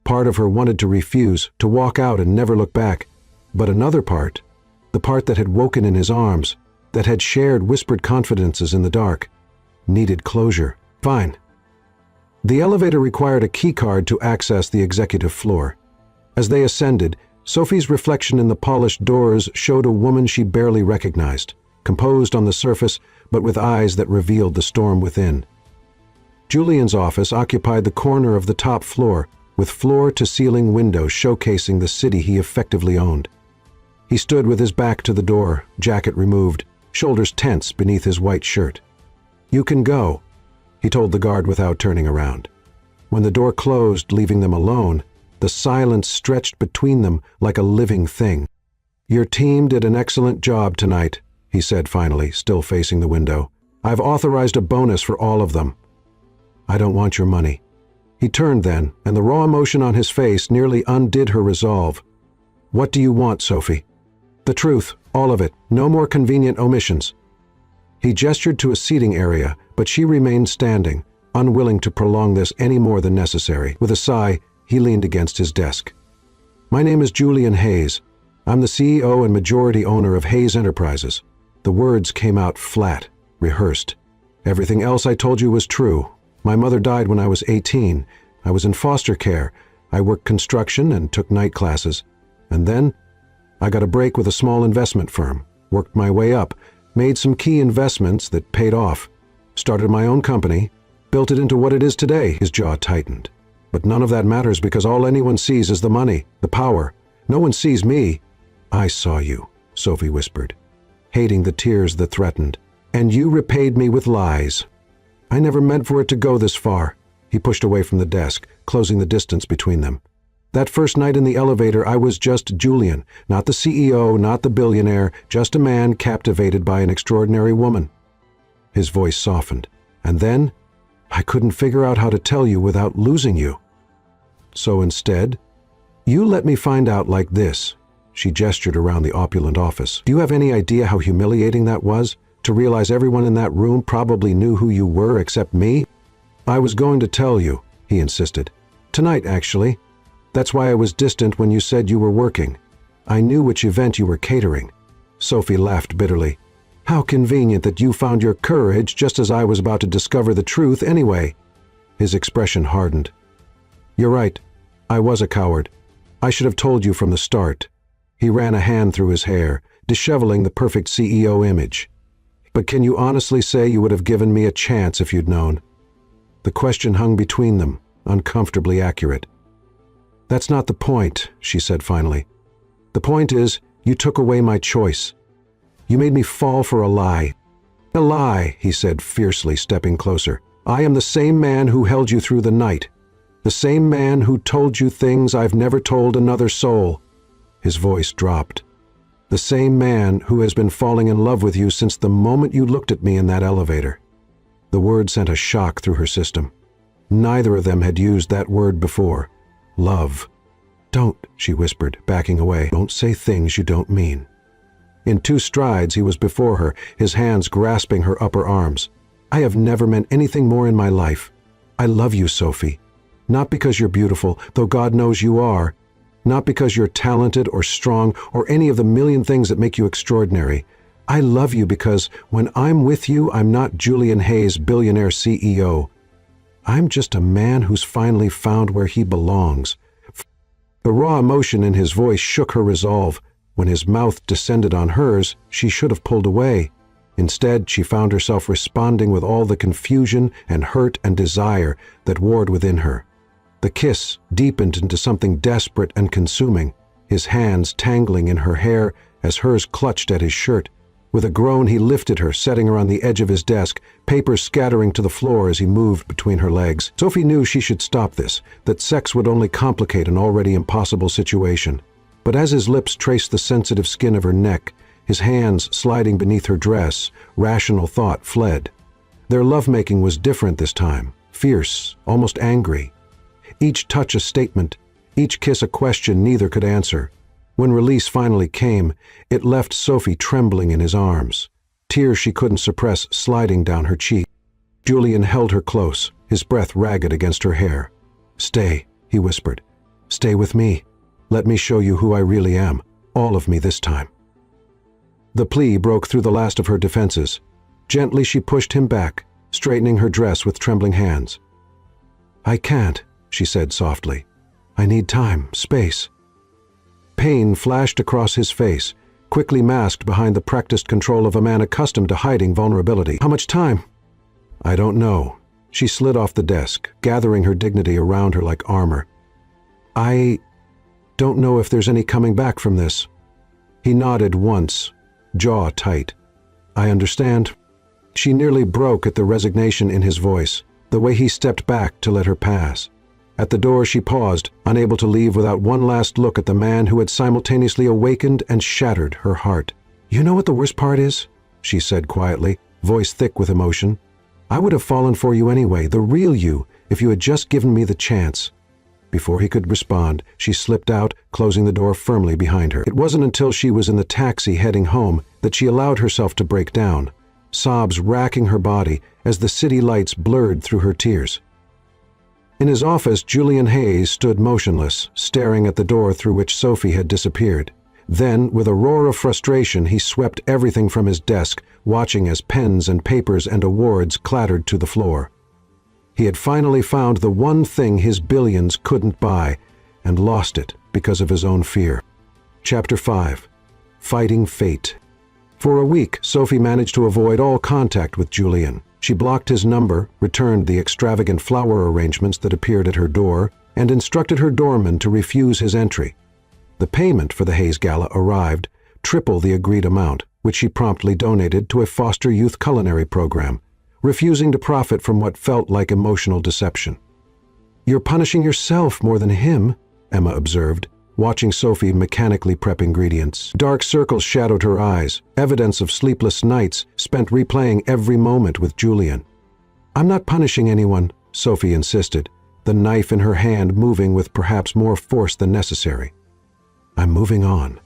Part of her wanted to refuse, to walk out and never look back. But another part, the part that had woken in his arms, that had shared whispered confidences in the dark, needed closure. Fine. The elevator required a keycard to access the executive floor. As they ascended, Sophie's reflection in the polished doors showed a woman she barely recognized, composed on the surface but with eyes that revealed the storm within. Julian's office occupied the corner of the top floor, with floor-to-ceiling windows showcasing the city he effectively owned. He stood with his back to the door, jacket removed, shoulders tense beneath his white shirt. "You can go," he told the guard without turning around. When the door closed, leaving them alone, the silence stretched between them like a living thing. "Your team did an excellent job tonight," he said finally, still facing the window. "I've authorized a bonus for all of them." "I don't want your money." He turned then, and the raw emotion on his face nearly undid her resolve. "What do you want, Sophie?" "The truth, all of it, no more convenient omissions." He gestured to a seating area, but she remained standing, unwilling to prolong this any more than necessary. With a sigh, he leaned against his desk. "My name is Julian Hayes. I'm the CEO and majority owner of Hayes Enterprises." The words came out flat, rehearsed. "Everything else I told you was true. My mother died when I was 18. I was in foster care. I worked construction and took night classes. And then I got a break with a small investment firm, worked my way up, made some key investments that paid off, started my own company, built it into what it is today." His jaw tightened. "But none of that matters because all anyone sees is the money, the power. No one sees me." "I saw you," Sophie whispered, hating the tears that threatened. "And you repaid me with lies. I never meant for it to go this far." He pushed away from the desk, closing the distance between them. "That first night in the elevator, I was just Julian, not the CEO, not the billionaire, just a man captivated by an extraordinary woman." His voice softened. "And then, I couldn't figure out how to tell you without losing you. So instead, you let me find out like this." She gestured around the opulent office. "Do you have any idea how humiliating that was? To realize everyone in that room probably knew who you were except me?" "I was going to tell you," he insisted. "Tonight, actually. That's why I was distant when you said you were working. I knew which event you were catering." Sophie laughed bitterly. "How convenient that you found your courage just as I was about to discover the truth anyway." His expression hardened. "You're right. I was a coward. I should have told you from the start." He ran a hand through his hair, disheveling the perfect CEO image. "But can you honestly say you would have given me a chance if you'd known?" The question hung between them, uncomfortably accurate. "That's not the point," she said finally. "The point is, you took away my choice. You made me fall for a lie." "A lie," he said fiercely, stepping closer. "I am the same man who held you through the night. The same man who told you things I've never told another soul." His voice dropped. "The same man who has been falling in love with you since the moment you looked at me in that elevator." The word sent a shock through her system. Neither of them had used that word before. Love. "Don't," she whispered, backing away. "Don't say things you don't mean." In 2 strides, he was before her, his hands grasping her upper arms. "I have never meant anything more in my life. I love you, Sophie. Not because you're beautiful, though God knows you are. Not because you're talented or strong or any of the million things that make you extraordinary. I love you because when I'm with you, I'm not Julian Hayes, billionaire CEO. I'm just a man who's finally found where he belongs." The raw emotion in his voice shook her resolve. When his mouth descended on hers, she should have pulled away. Instead, she found herself responding with all the confusion and hurt and desire that warred within her. The kiss deepened into something desperate and consuming, his hands tangling in her hair as hers clutched at his shirt. With a groan, he lifted her, setting her on the edge of his desk, papers scattering to the floor as he moved between her legs. Sophie knew she should stop this, that sex would only complicate an already impossible situation. But as his lips traced the sensitive skin of her neck, his hands sliding beneath her dress, rational thought fled. Their lovemaking was different this time, fierce, almost angry. Each touch a statement, each kiss a question neither could answer. When release finally came, it left Sophie trembling in his arms, tears she couldn't suppress sliding down her cheek. Julian held her close, his breath ragged against her hair. "Stay," he whispered. "Stay with me. Let me show you who I really am, all of me this time." The plea broke through the last of her defenses. Gently she pushed him back, straightening her dress with trembling hands. "I can't," she said softly. "I need time, space." Pain flashed across his face, quickly masked behind the practiced control of a man accustomed to hiding vulnerability. "How much time?" "I don't know." She slid off the desk, gathering her dignity around her like armor. "I don't know if there's any coming back from this." He nodded once, jaw tight. "I understand." She nearly broke at the resignation in his voice, the way he stepped back to let her pass. At the door she paused, unable to leave without one last look at the man who had simultaneously awakened and shattered her heart. "You know what the worst part is?" she said quietly, voice thick with emotion. "I would have fallen for you anyway, the real you, if you had just given me the chance." Before he could respond, she slipped out, closing the door firmly behind her. It wasn't until she was in the taxi heading home that she allowed herself to break down, sobs racking her body as the city lights blurred through her tears. In his office, Julian Hayes stood motionless, staring at the door through which Sophie had disappeared. Then, with a roar of frustration, he swept everything from his desk, watching as pens and papers and awards clattered to the floor. He had finally found the one thing his billions couldn't buy, and lost it because of his own fear. Chapter 5. Fighting Fate. For a week, Sophie managed to avoid all contact with Julian. She blocked his number, returned the extravagant flower arrangements that appeared at her door, and instructed her doorman to refuse his entry. The payment for the Hayes Gala arrived, triple the agreed amount, which she promptly donated to a foster youth culinary program, refusing to profit from what felt like emotional deception. "You're punishing yourself more than him," Emma observed, watching Sophie mechanically prep ingredients. Dark circles shadowed her eyes, evidence of sleepless nights spent replaying every moment with Julian. "I'm not punishing anyone," Sophie insisted, the knife in her hand moving with perhaps more force than necessary. "I'm moving on."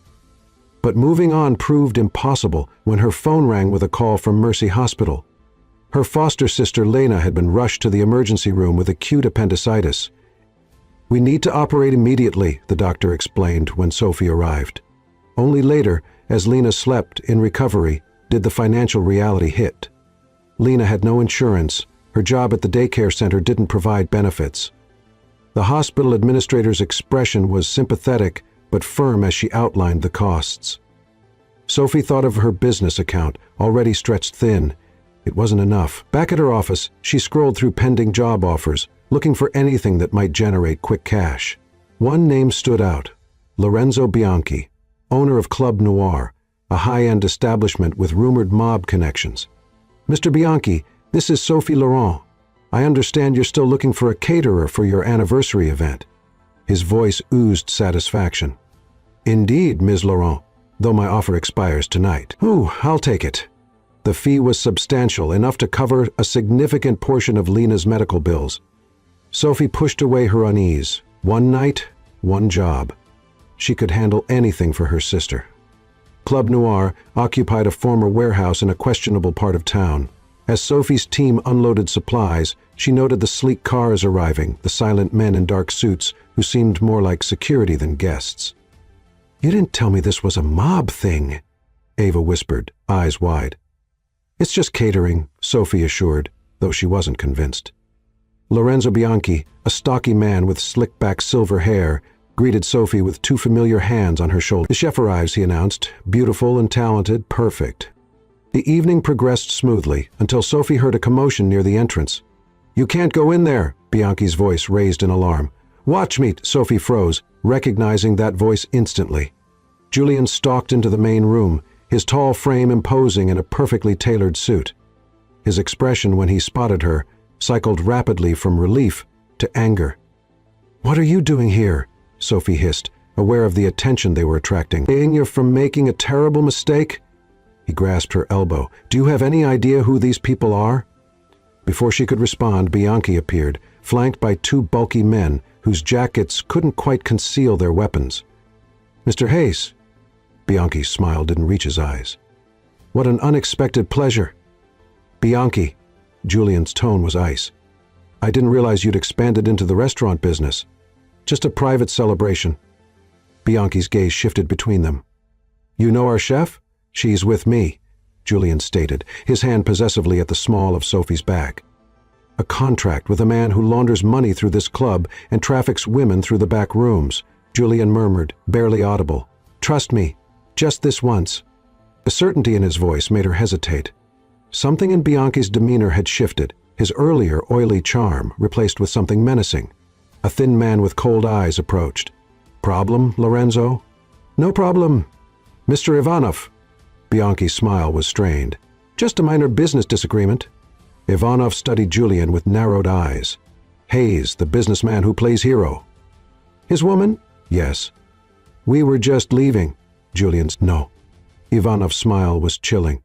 But moving on proved impossible when her phone rang with a call from Mercy Hospital. Her foster sister Lena had been rushed to the emergency room with acute appendicitis. "We need to operate immediately," the doctor explained when Sophie arrived. Only later, as Lena slept in recovery, did the financial reality hit. Lena had no insurance. Her job at the daycare center didn't provide benefits. The hospital administrator's expression was sympathetic but firm as she outlined the costs. Sophie thought of her business account, already stretched thin. It wasn't enough. Back at her office, she scrolled through pending job offers, looking for anything that might generate quick cash. One name stood out: Lorenzo Bianchi, owner of Club Noir, a high-end establishment with rumored mob connections. "Mr. Bianchi, this is Sophie Laurent. I understand you're still looking for a caterer for your anniversary event." His voice oozed satisfaction. "Indeed, Ms. Laurent, though my offer expires tonight." "Ooh, I'll take it." The fee was substantial, enough to cover a significant portion of Lena's medical bills. Sophie pushed away her unease. One night, one job. She could handle anything for her sister. Club Noir occupied a former warehouse in a questionable part of town. As Sophie's team unloaded supplies, she noted the sleek cars arriving, the silent men in dark suits who seemed more like security than guests. "You didn't tell me this was a mob thing," Ava whispered, eyes wide. "It's just catering," Sophie assured, though she wasn't convinced. Lorenzo Bianchi, a stocky man with slick-back silver hair, greeted Sophie with two familiar hands on her shoulders. "The chef arrives," he announced, "beautiful and talented, perfect." The evening progressed smoothly until Sophie heard a commotion near the entrance. "You can't go in there," Bianchi's voice raised in alarm. "Watch me," Sophie froze, recognizing that voice instantly. Julian stalked into the main room, his tall frame imposing in a perfectly tailored suit. His expression when he spotted her cycled rapidly from relief to anger. "What are you doing here?" Sophie hissed, aware of the attention they were attracting. "Saying you're from making a terrible mistake?" He grasped her elbow. "Do you have any idea who these people are?" Before she could respond, Bianchi appeared, flanked by two bulky men whose jackets couldn't quite conceal their weapons. "Mr. Hayes." Bianchi's smile didn't reach his eyes. "What an unexpected pleasure." "Bianchi." Julian's tone was ice. "I didn't realize you'd expanded into the restaurant business. Just a private celebration." Bianchi's gaze shifted between them. "You know our chef? She's with me," Julian stated, his hand possessively at the small of Sophie's back. "A contract with a man who launders money through this club and traffics women through the back rooms," Julian murmured, barely audible. "Trust me, just this once." The certainty in his voice made her hesitate. Something in Bianchi's demeanor had shifted, his earlier oily charm replaced with something menacing. A thin man with cold eyes approached. "Problem, Lorenzo?" "No problem. Mr. Ivanov." Bianchi's smile was strained. "Just a minor business disagreement." Ivanov studied Julian with narrowed eyes. "Hayes, the businessman who plays hero." "His woman?" "Yes." "We were just leaving." Julian's "No." Ivanov's smile was chilling.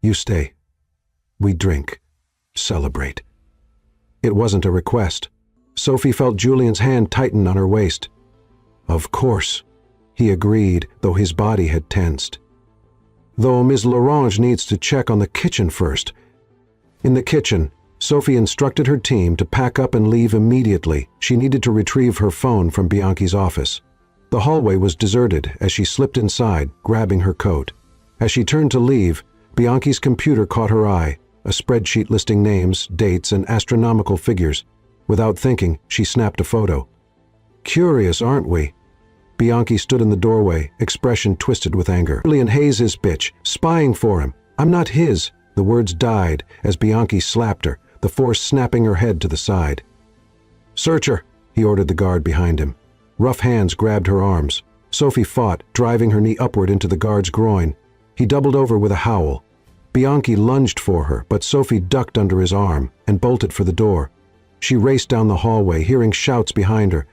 "You stay. We drink. Celebrate." It wasn't a request. Sophie felt Julian's hand tighten on her waist. "Of course," he agreed, though his body had tensed. "Though Ms. Larange needs to check on the kitchen first." In the kitchen, Sophie instructed her team to pack up and leave immediately. She needed to retrieve her phone from Bianchi's office. The hallway was deserted as she slipped inside, grabbing her coat. As she turned to leave, Bianchi's computer caught her eye, a spreadsheet listing names, dates, and astronomical figures. Without thinking, she snapped a photo. "Curious, aren't we?" Bianchi stood in the doorway, expression twisted with anger. "Julian Hayes' bitch, spying for him. I'm not his." The words died as Bianchi slapped her, the force snapping her head to the side. "Search her," he ordered the guard behind him. Rough hands grabbed her arms. Sophie fought, driving her knee upward into the guard's groin. He doubled over with a howl. Bianchi lunged for her, but Sophie ducked under his arm and bolted for the door. She raced down the hallway, hearing shouts behind her.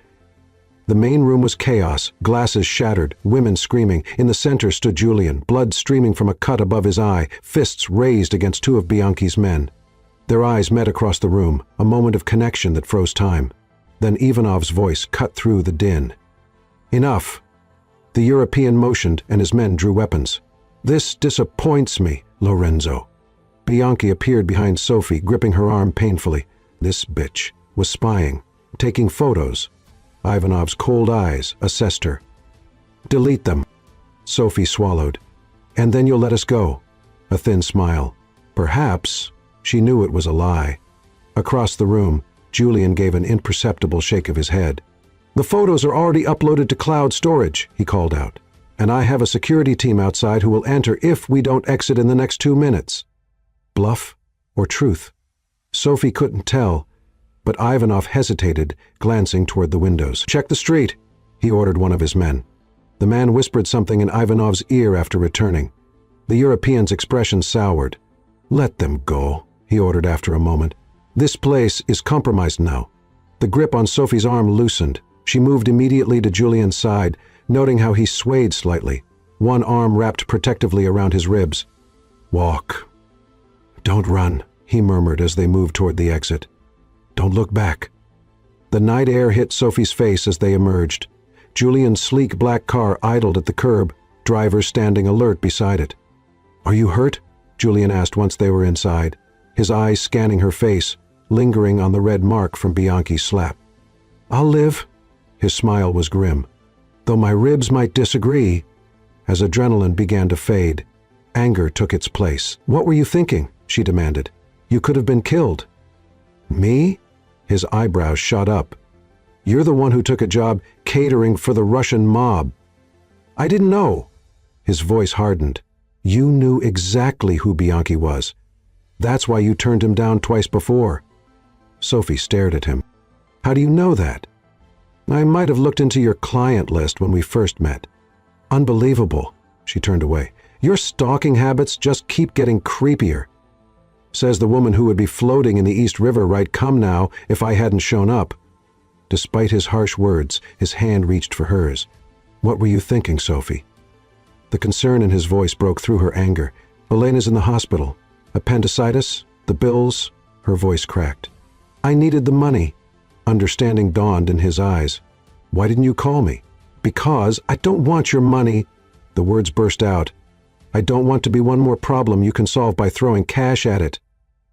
The main room was chaos, glasses shattered, women screaming. In the center stood Julian, blood streaming from a cut above his eye, fists raised against two of Bianchi's men. Their eyes met across the room, a moment of connection that froze time. Then Ivanov's voice cut through the din. "Enough." The European motioned and his men drew weapons. "This disappoints me, Lorenzo." Bianchi appeared behind Sophie, gripping her arm painfully. This bitch was spying, taking photos. Ivanov's cold eyes assessed her. "Delete them." Sophie swallowed. "And then you'll let us go." A thin smile. Perhaps. She knew it was a lie. Across the room, Julian gave an imperceptible shake of his head. "The photos are already uploaded to cloud storage," he called out. "And I have a security team outside who will enter if we don't exit in the next 2 minutes." Bluff or truth? Sophie couldn't tell, but Ivanov hesitated, glancing toward the windows. "Check the street," he ordered one of his men. The man whispered something in Ivanov's ear after returning. The European's expression soured. "Let them go," he ordered after a moment. "This place is compromised now." The grip on Sophie's arm loosened. She moved immediately to Julian's side, noting how he swayed slightly, one arm wrapped protectively around his ribs. "Walk. Don't run," he murmured as they moved toward the exit. "Don't look back." The night air hit Sophie's face as they emerged. Julian's sleek black car idled at the curb, driver standing alert beside it. "Are you hurt?" Julian asked once they were inside, his eyes scanning her face, lingering on the red mark from Bianchi's slap. "I'll live." His smile was grim. "Though my ribs might disagree." As adrenaline began to fade, anger took its place. "What were you thinking?" she demanded. "You could have been killed." "Me?" His eyebrows shot up. "You're the one who took a job catering for the Russian mob." "I didn't know." His voice hardened. "You knew exactly who Bianchi was. That's why you turned him down twice before." Sophie stared at him. "How do you know that?" "I might have looked into your client list when we first met." "Unbelievable." She turned away. Your stalking habits just keep getting creepier. Says the woman who would be floating in the East River right come now if I hadn't shown up. Despite his harsh words, his hand reached for hers. What were you thinking, Sophie? The concern in his voice broke through her anger. Elena's in the hospital. Appendicitis? The bills? Her voice cracked. I needed the money. Understanding dawned in his eyes. Why didn't you call me? Because I don't want your money. The words burst out. I don't want to be one more problem you can solve by throwing cash at it.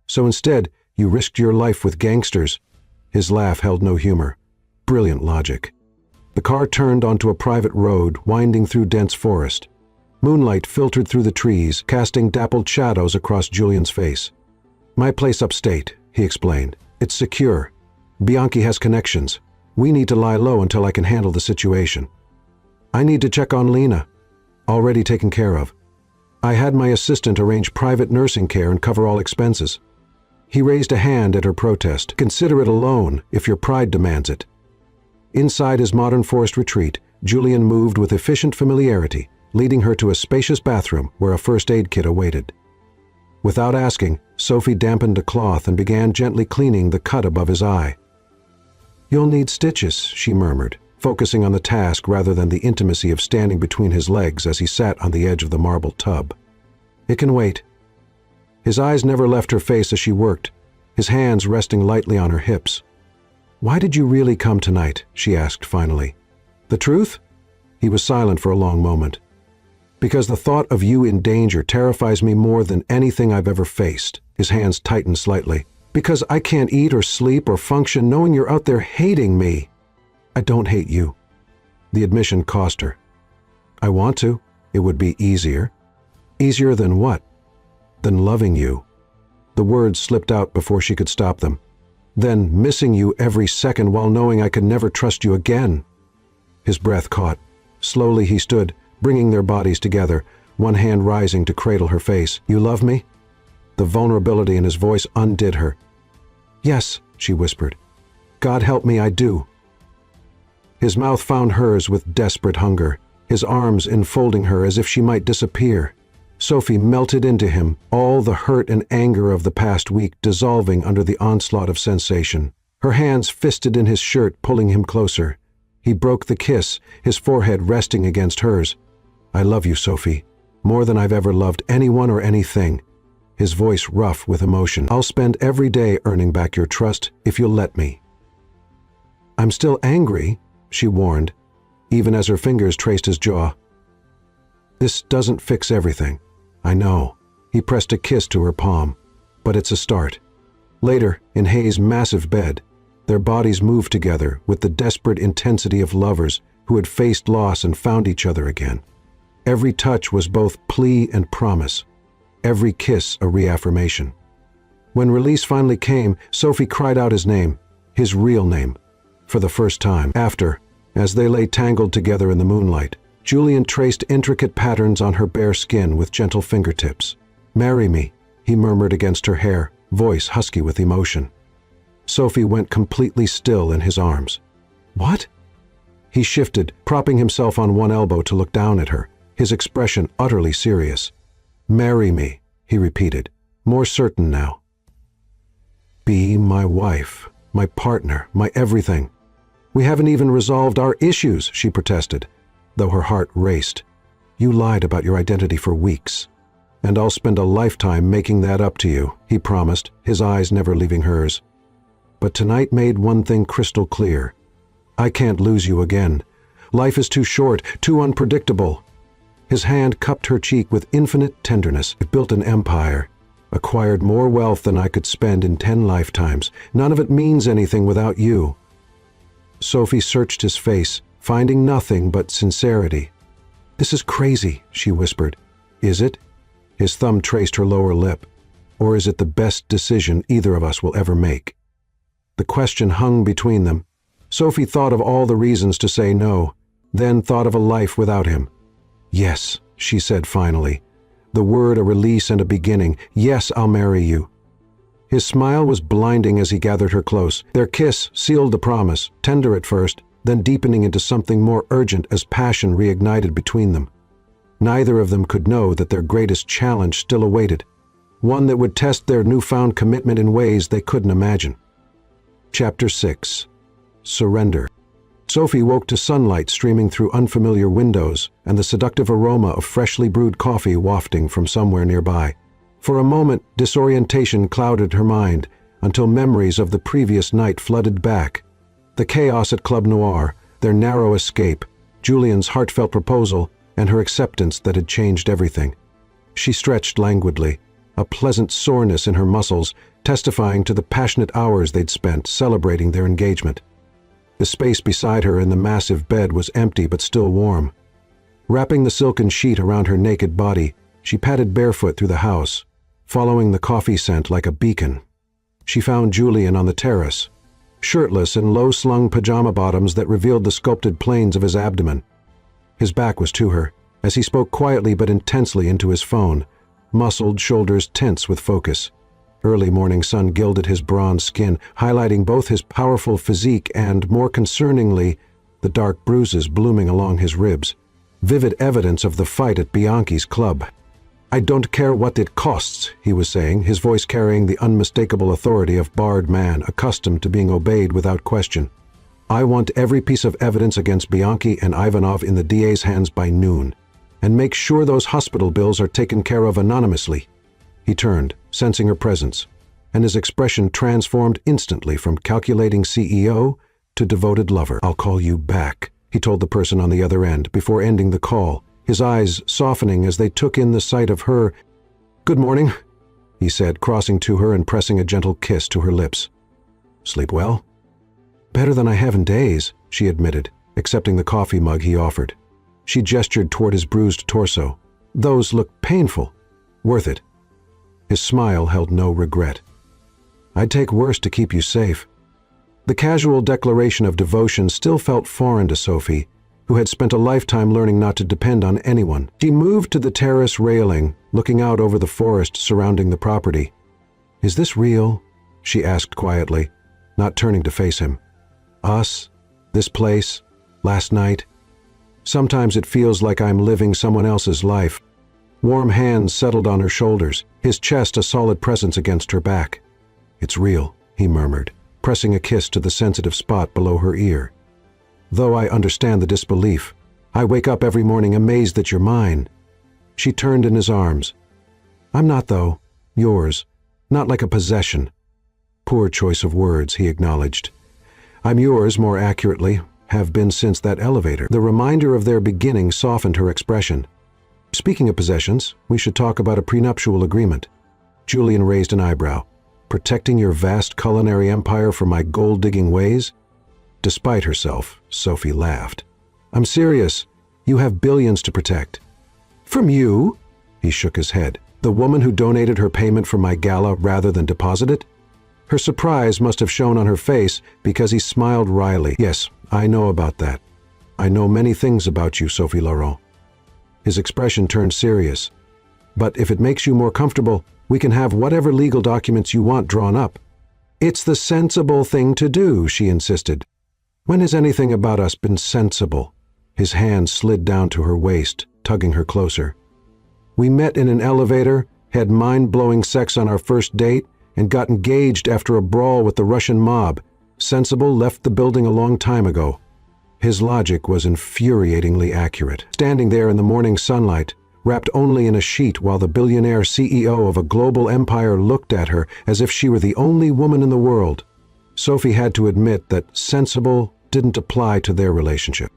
So instead, you risked your life with gangsters. His laugh held no humor. Brilliant logic. The car turned onto a private road winding through dense forest. Moonlight filtered through the trees, casting dappled shadows across Julian's face. My place upstate, he explained. It's secure. Bianchi has connections. We need to lie low until I can handle the situation. I need to check on Lena. Already taken care of. I had my assistant arrange private nursing care and cover all expenses. He raised a hand at her protest. Consider it a loan if your pride demands it. Inside his modern forest retreat, Julian moved with efficient familiarity, leading her to a spacious bathroom where a first aid kit awaited. Without asking, Sophie dampened a cloth and began gently cleaning the cut above his eye. You'll need stitches, she murmured, focusing on the task rather than the intimacy of standing between his legs as he sat on the edge of the marble tub. It can wait. His eyes never left her face as she worked, his hands resting lightly on her hips. Why did you really come tonight? She asked finally. The truth? He was silent for a long moment. Because the thought of you in danger terrifies me more than anything I've ever faced. His hands tightened slightly. Because I can't eat or sleep or function knowing you're out there hating me. I don't hate you. The admission cost her. I want to. It would be easier. Easier than what? Than loving you. The words slipped out before she could stop them. Then missing you every second while knowing I could never trust you again. His breath caught. Slowly he stood, bringing their bodies together, one hand rising to cradle her face. You love me? The vulnerability in his voice undid her. Yes, she whispered. God help me, I do. His mouth found hers with desperate hunger, his arms enfolding her as if she might disappear. Sophie melted into him, all the hurt and anger of the past week dissolving under the onslaught of sensation. Her hands fisted in his shirt, pulling him closer. He broke the kiss, his forehead resting against hers. I love you, Sophie, more than I've ever loved anyone or anything. His voice rough with emotion. I'll spend every day earning back your trust if you'll let me. I'm still angry, she warned, even as her fingers traced his jaw. This doesn't fix everything. I know. He pressed a kiss to her palm. But it's a start. Later, in Hayes' massive bed, their bodies moved together with the desperate intensity of lovers who had faced loss and found each other again. Every touch was both plea and promise. Every kiss a reaffirmation. When release finally came, Sophie cried out his name, his real name, for the first time. After, as they lay tangled together in the moonlight, Julian traced intricate patterns on her bare skin with gentle fingertips. Marry me, he murmured against her hair, voice husky with emotion. Sophie went completely still in his arms. What? He shifted, propping himself on one elbow to look down at her, his expression utterly serious. Marry me, he repeated, more certain now. Be my wife, my partner, my everything. We haven't even resolved our issues, she protested, though her heart raced. You lied about your identity for weeks. And I'll spend a lifetime making that up to you, he promised, his eyes never leaving hers. But tonight made one thing crystal clear. I can't lose you again. Life is too short, too unpredictable. His hand cupped her cheek with infinite tenderness. I've built an empire, acquired more wealth than I could spend in 10 lifetimes. None of it means anything without you. Sophie searched his face, finding nothing but sincerity. This is crazy, she whispered. Is it? His thumb traced her lower lip. Or is it the best decision either of us will ever make? The question hung between them. Sophie thought of all the reasons to say no, then thought of a life without him. Yes, she said finally. The word a release and a beginning. Yes, I'll marry you. His smile was blinding as he gathered her close. Their kiss sealed the promise, tender at first, then deepening into something more urgent as passion reignited between them. Neither of them could know that their greatest challenge still awaited, one that would test their newfound commitment in ways they couldn't imagine. Chapter 6. Surrender. Sophie woke to sunlight streaming through unfamiliar windows and the seductive aroma of freshly brewed coffee wafting from somewhere nearby. For a moment, disorientation clouded her mind until memories of the previous night flooded back. The chaos at Club Noir, their narrow escape, Julian's heartfelt proposal, and her acceptance that had changed everything. She stretched languidly, a pleasant soreness in her muscles testifying to the passionate hours they'd spent celebrating their engagement. The space beside her in the massive bed was empty but still warm. Wrapping the silken sheet around her naked body, she padded barefoot through the house, following the coffee scent like a beacon. She found Julian on the terrace, shirtless in low-slung pajama bottoms that revealed the sculpted planes of his abdomen. His back was to her, as he spoke quietly but intensely into his phone, muscled shoulders tense with focus. Early morning sun gilded his bronze skin, highlighting both his powerful physique and, more concerningly, the dark bruises blooming along his ribs, vivid evidence of the fight at Bianchi's club. "I don't care what it costs," he was saying, his voice carrying the unmistakable authority of barred man accustomed to being obeyed without question. "I want every piece of evidence against Bianchi and Ivanov in the DA's hands by noon, and make sure those hospital bills are taken care of anonymously." He turned, sensing her presence, and his expression transformed instantly from calculating CEO to devoted lover. "I'll call you back," he told the person on the other end before ending the call, his eyes softening as they took in the sight of her. "Good morning," he said, crossing to her and pressing a gentle kiss to her lips. "Sleep well?" "Better than I have in days," she admitted, accepting the coffee mug he offered. She gestured toward his bruised torso. "Those look painful. Worth it." His smile held no regret. "I'd take worse to keep you safe." The casual declaration of devotion still felt foreign to Sophie, who had spent a lifetime learning not to depend on anyone. She moved to the terrace railing, looking out over the forest surrounding the property. "Is this real?" she asked quietly, not turning to face him. "Us? This place? Last night? Sometimes it feels like I'm living someone else's life." Warm hands settled on her shoulders, his chest a solid presence against her back. "It's real," he murmured, pressing a kiss to the sensitive spot below her ear. "Though I understand the disbelief, I wake up every morning amazed that you're mine." She turned in his arms. "I'm not, though. Yours. Not like a possession." Poor choice of words, he acknowledged. "I'm yours, more accurately, have been since that elevator." The reminder of their beginning softened her expression. "Speaking of possessions, we should talk about a prenuptial agreement." Julian raised an eyebrow. "Protecting your vast culinary empire from my gold-digging ways?" Despite herself, Sophie laughed. "I'm serious. You have billions to protect." "From you?" He shook his head. "The woman who donated her payment for my gala rather than deposit it?" Her surprise must have shown on her face because he smiled wryly. "Yes, I know about that. I know many things about you, Sophie Laurent." His expression turned serious. "But if it makes you more comfortable, we can have whatever legal documents you want drawn up." "It's the sensible thing to do," she insisted. "When has anything about us been sensible?" His hand slid down to her waist, tugging her closer. "We met in an elevator, had mind-blowing sex on our first date, and got engaged after a brawl with the Russian mob. Sensible left the building a long time ago." His logic was infuriatingly accurate. Standing there in the morning sunlight, wrapped only in a sheet while the billionaire CEO of a global empire looked at her as if she were the only woman in the world, Sophie had to admit that sensible didn't apply to their relationship.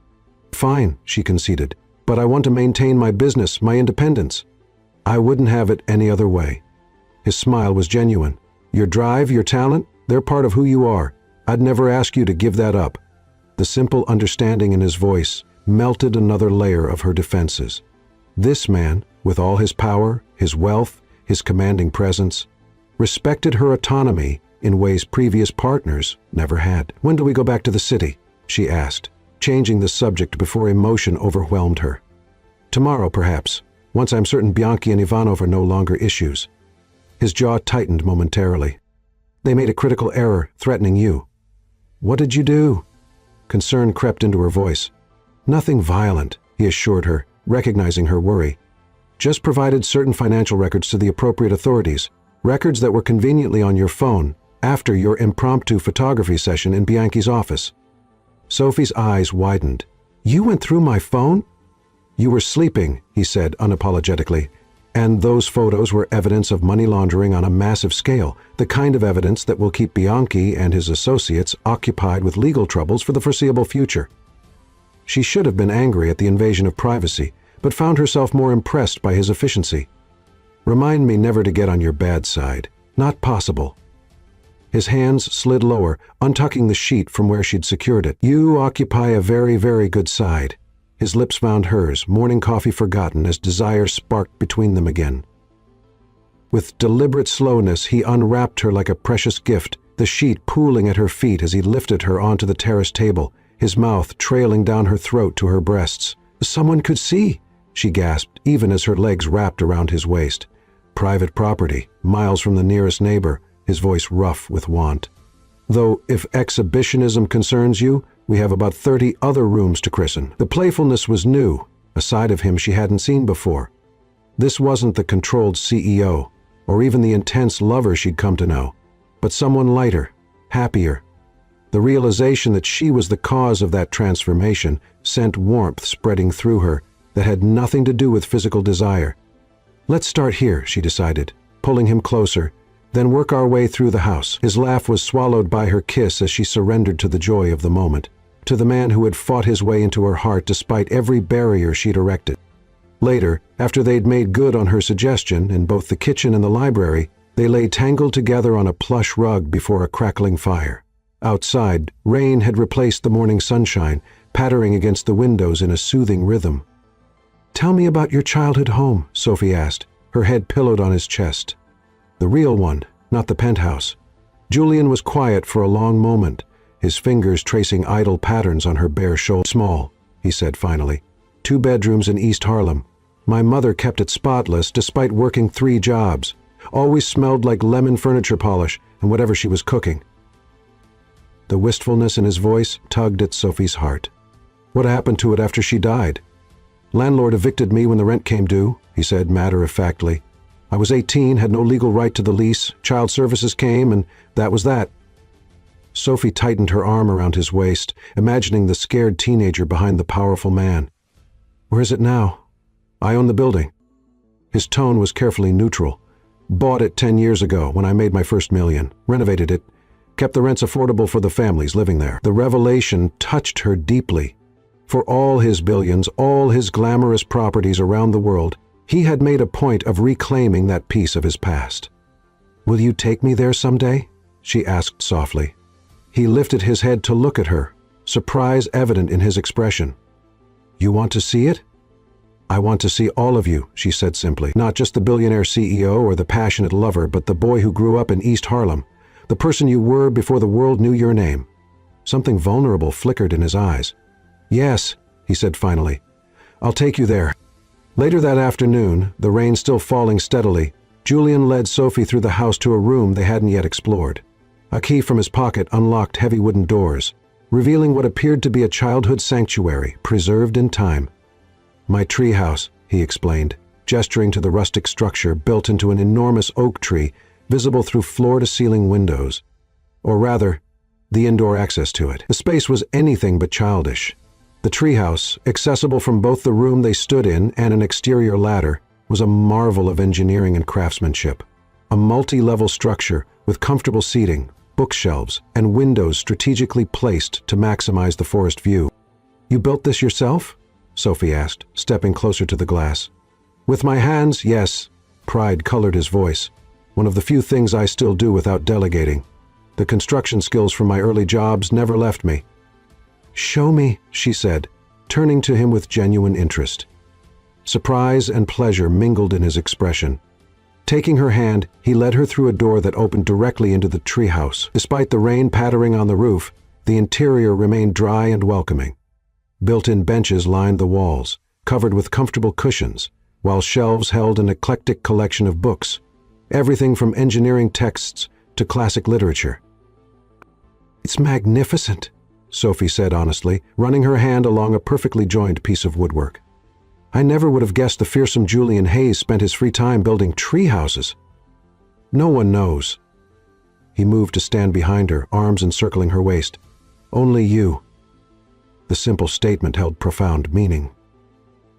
"Fine," she conceded, "but I want to maintain my business, my independence." "I wouldn't have it any other way." His smile was genuine. "Your drive, your talent, they're part of who you are. I'd never ask you to give that up." The simple understanding in his voice melted another layer of her defenses. This man, with all his power, his wealth, his commanding presence, respected her autonomy in ways previous partners never had. "When do we go back to the city?" she asked, changing the subject before emotion overwhelmed her. "Tomorrow, perhaps, once I'm certain Bianchi and Ivanov are no longer issues." His jaw tightened momentarily. "They made a critical error, threatening you." "What did you do?" Concern crept into her voice. "Nothing violent," he assured her, recognizing her worry. "Just provided certain financial records to the appropriate authorities, records that were conveniently on your phone after your impromptu photography session in Bianchi's office." Sophie's eyes widened. "You went through my phone?" "You were sleeping," he said unapologetically. "And those photos were evidence of money laundering on a massive scale, the kind of evidence that will keep Bianchi and his associates occupied with legal troubles for the foreseeable future." She should have been angry at the invasion of privacy, but found herself more impressed by his efficiency. "Remind me never to get on your bad side. Not possible." His hands slid lower, untucking the sheet from where she'd secured it. "You occupy a very, very good side." His lips found hers, morning coffee forgotten as desire sparked between them again. With deliberate slowness, he unwrapped her like a precious gift, the sheet pooling at her feet as he lifted her onto the terrace table, his mouth trailing down her throat to her breasts. "Someone could see," she gasped, even as her legs wrapped around his waist. "Private property, miles from the nearest neighbor," his voice rough with want. "Though, if exhibitionism concerns you, we have about 30 other rooms to christen." The playfulness was new, a side of him she hadn't seen before. This wasn't the controlled CEO, or even the intense lover she'd come to know, but someone lighter, happier. The realization that she was the cause of that transformation sent warmth spreading through her that had nothing to do with physical desire. "Let's start here," she decided, pulling him closer, "then work our way through the house." His laugh was swallowed by her kiss as she surrendered to the joy of the moment, to the man who had fought his way into her heart despite every barrier she'd erected. Later, after they'd made good on her suggestion in both the kitchen and the library, they lay tangled together on a plush rug before a crackling fire. Outside, rain had replaced the morning sunshine, pattering against the windows in a soothing rhythm. "Tell me about your childhood home," Sophie asked, her head pillowed on his chest. "The real one, not the penthouse." Julian was quiet for a long moment, his fingers tracing idle patterns on her bare shoulder. "Small," he said finally. "2 bedrooms in East Harlem. My mother kept it spotless despite working 3 jobs. Always smelled like lemon furniture polish and whatever she was cooking." The wistfulness in his voice tugged at Sophie's heart. "What happened to it after she died?" "Landlord evicted me when the rent came due," he said matter-of-factly. "I was 18, had no legal right to the lease, child services came, and that was that." Sophie tightened her arm around his waist, imagining the scared teenager behind the powerful man. "Where is it now?" "I own the building." His tone was carefully neutral. "Bought it 10 years ago when I made my first million. Renovated it. Kept the rents affordable for the families living there." The revelation touched her deeply. For all his billions, all his glamorous properties around the world, he had made a point of reclaiming that piece of his past. "Will you take me there someday?" she asked softly. He lifted his head to look at her, surprise evident in his expression. "You want to see it?" "I want to see all of you," she said simply. "Not just the billionaire CEO or the passionate lover, but the boy who grew up in East Harlem, the person you were before the world knew your name." Something vulnerable flickered in his eyes. "Yes," he said finally. "I'll take you there." Later that afternoon, the rain still falling steadily, Julian led Sophie through the house to a room they hadn't yet explored. A key from his pocket unlocked heavy wooden doors, revealing what appeared to be a childhood sanctuary preserved in time. "My treehouse," he explained, gesturing to the rustic structure built into an enormous oak tree visible through floor-to-ceiling windows. Or rather, the indoor access to it. The space was anything but childish. The treehouse, accessible from both the room they stood in and an exterior ladder, was a marvel of engineering and craftsmanship. A multi-level structure with comfortable seating, bookshelves, and windows strategically placed to maximize the forest view. "You built this yourself?" Sophie asked, stepping closer to the glass. "With my hands, yes." Pride colored his voice. "One of the few things I still do without delegating. The construction skills from my early jobs never left me." "Show me," she said, turning to him with genuine interest. Surprise and pleasure mingled in his expression. Taking her hand, he led her through a door that opened directly into the treehouse. Despite the rain pattering on the roof, the interior remained dry and welcoming. Built-in benches lined the walls, covered with comfortable cushions, while shelves held an eclectic collection of books, everything from engineering texts to classic literature. "It's magnificent," Sophie said honestly, running her hand along a perfectly joined piece of woodwork. I never would have guessed the fearsome Julian Hayes spent his free time building tree houses. No one knows. He moved to stand behind her, arms encircling her waist. Only you. The simple statement held profound meaning.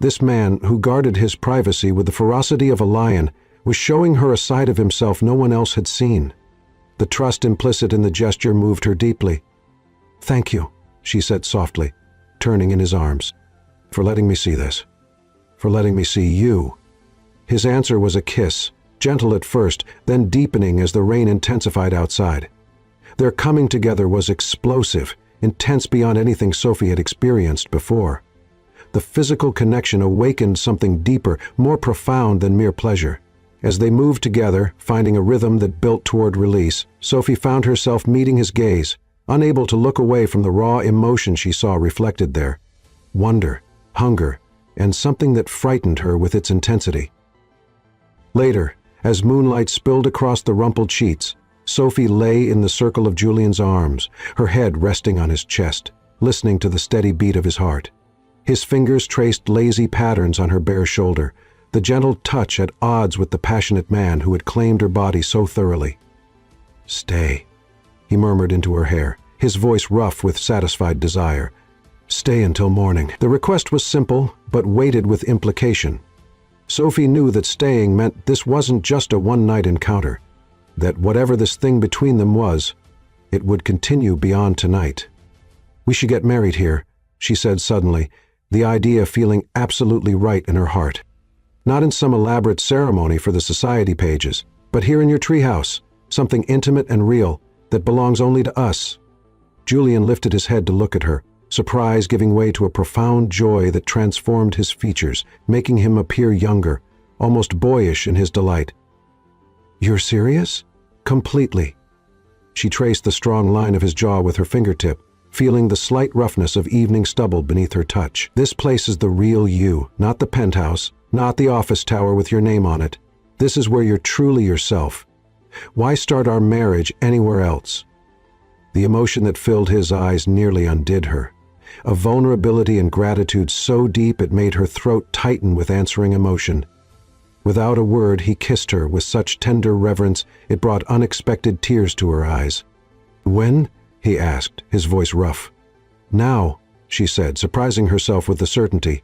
This man, who guarded his privacy with the ferocity of a lion, was showing her a side of himself no one else had seen. The trust implicit in the gesture moved her deeply. "Thank you," she said softly, turning in his arms, "for letting me see this. For letting me see you." His answer was a kiss, gentle at first, then deepening as the rain intensified outside. Their coming together was explosive, intense beyond anything Sophie had experienced before. The physical connection awakened something deeper, more profound than mere pleasure. As they moved together, finding a rhythm that built toward release, Sophie found herself meeting his gaze, unable to look away from the raw emotion she saw reflected there. Wonder, hunger, and something that frightened her with its intensity. Later, as moonlight spilled across the rumpled sheets, Sophie lay in the circle of Julian's arms, her head resting on his chest, listening to the steady beat of his heart. His fingers traced lazy patterns on her bare shoulder, the gentle touch at odds with the passionate man who had claimed her body so thoroughly. "Stay," he murmured into her hair, his voice rough with satisfied desire. "Stay until morning." The request was simple, but weighted with implication. Sophie knew that staying meant this wasn't just a one-night encounter, that whatever this thing between them was, it would continue beyond tonight. "We should get married here," she said suddenly, the idea feeling absolutely right in her heart. "Not in some elaborate ceremony for the society pages, but here in your treehouse, something intimate and real that belongs only to us." Julian lifted his head to look at her, surprise giving way to a profound joy that transformed his features, making him appear younger, almost boyish in his delight. "You're serious?" "Completely." She traced the strong line of his jaw with her fingertip, feeling the slight roughness of evening stubble beneath her touch. "This place is the real you, not the penthouse, not the office tower with your name on it. This is where you're truly yourself. Why start our marriage anywhere else?" The emotion that filled his eyes nearly undid her. A vulnerability and gratitude so deep it made her throat tighten with answering emotion. Without a word, he kissed her with such tender reverence it brought unexpected tears to her eyes. "When?" he asked, his voice rough. "Now," she said, surprising herself with the certainty.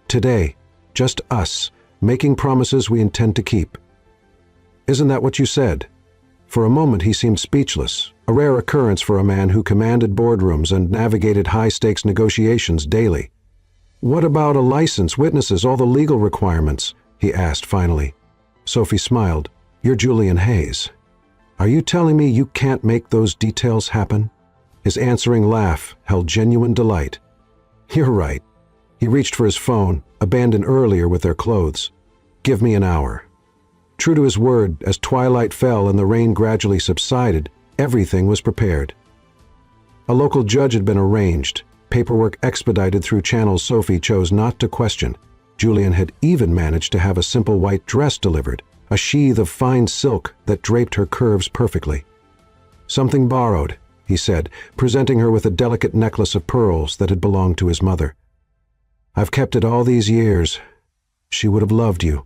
"Today, just us, making promises we intend to keep." "Isn't that what you said?" For a moment he seemed speechless, a rare occurrence for a man who commanded boardrooms and navigated high-stakes negotiations daily. "What about a license, witnesses, all the legal requirements?" he asked finally. Sophie smiled. "You're Julian Hayes. Are you telling me you can't make those details happen?" His answering laugh held genuine delight. "You're right." He reached for his phone, abandoned earlier with their clothes. "Give me an hour." True to his word, as twilight fell and the rain gradually subsided, everything was prepared. A local judge had been arranged, paperwork expedited through channels Sophie chose not to question. Julian had even managed to have a simple white dress delivered, a sheath of fine silk that draped her curves perfectly. "Something borrowed," he said, presenting her with a delicate necklace of pearls that had belonged to his mother. "I've kept it all these years. She would have loved you."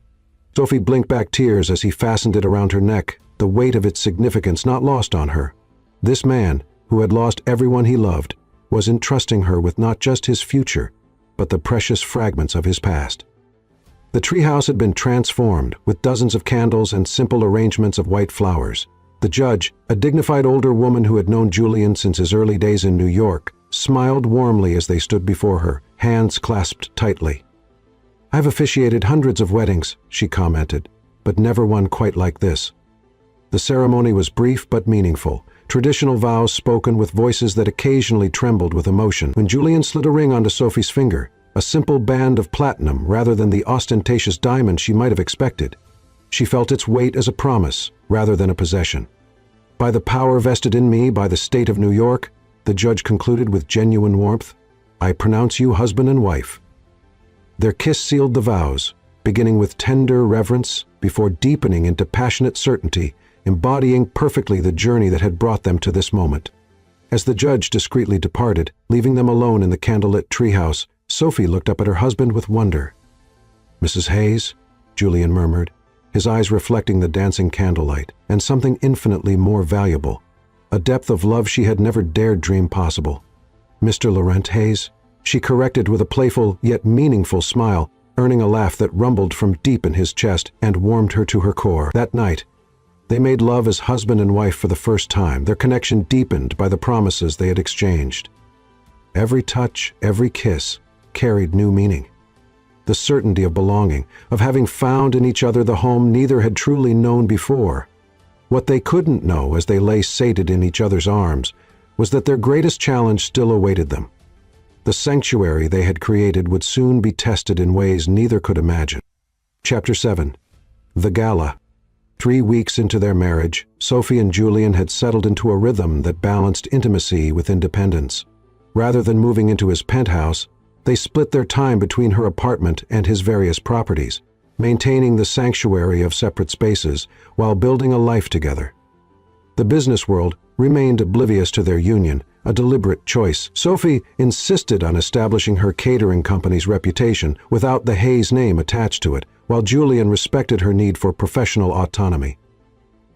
Sophie blinked back tears as he fastened it around her neck, the weight of its significance not lost on her. This man, who had lost everyone he loved, was entrusting her with not just his future, but the precious fragments of his past. The treehouse had been transformed, with dozens of candles and simple arrangements of white flowers. The judge, a dignified older woman who had known Julian since his early days in New York, smiled warmly as they stood before her, hands clasped tightly. "I've officiated hundreds of weddings," she commented, "but never one quite like this." The ceremony was brief but meaningful, traditional vows spoken with voices that occasionally trembled with emotion. When Julian slid a ring onto Sophie's finger, a simple band of platinum rather than the ostentatious diamond she might have expected, she felt its weight as a promise rather than a possession. "By the power vested in me by the state of New York," the judge concluded with genuine warmth, "I pronounce you husband and wife." Their kiss sealed the vows, beginning with tender reverence before deepening into passionate certainty, embodying perfectly the journey that had brought them to this moment. As the judge discreetly departed, leaving them alone in the candlelit treehouse, Sophie looked up at her husband with wonder. "Mrs. Hayes," Julian murmured, his eyes reflecting the dancing candlelight, and something infinitely more valuable, a depth of love she had never dared dream possible. "Mr. Laurent Hayes," she corrected with a playful yet meaningful smile, earning a laugh that rumbled from deep in his chest and warmed her to her core. That night, they made love as husband and wife for the first time, their connection deepened by the promises they had exchanged. Every touch, every kiss, carried new meaning. The certainty of belonging, of having found in each other the home neither had truly known before. What they couldn't know as they lay sated in each other's arms was that their greatest challenge still awaited them. The sanctuary they had created would soon be tested in ways neither could imagine. Chapter 7. The Gala. 3 weeks into their marriage, Sophie and Julian had settled into a rhythm that balanced intimacy with independence. Rather than moving into his penthouse, they split their time between her apartment and his various properties, maintaining the sanctuary of separate spaces while building a life together. The business world remained oblivious to their union, a deliberate choice. Sophie insisted on establishing her catering company's reputation without the Hayes name attached to it, while Julian respected her need for professional autonomy.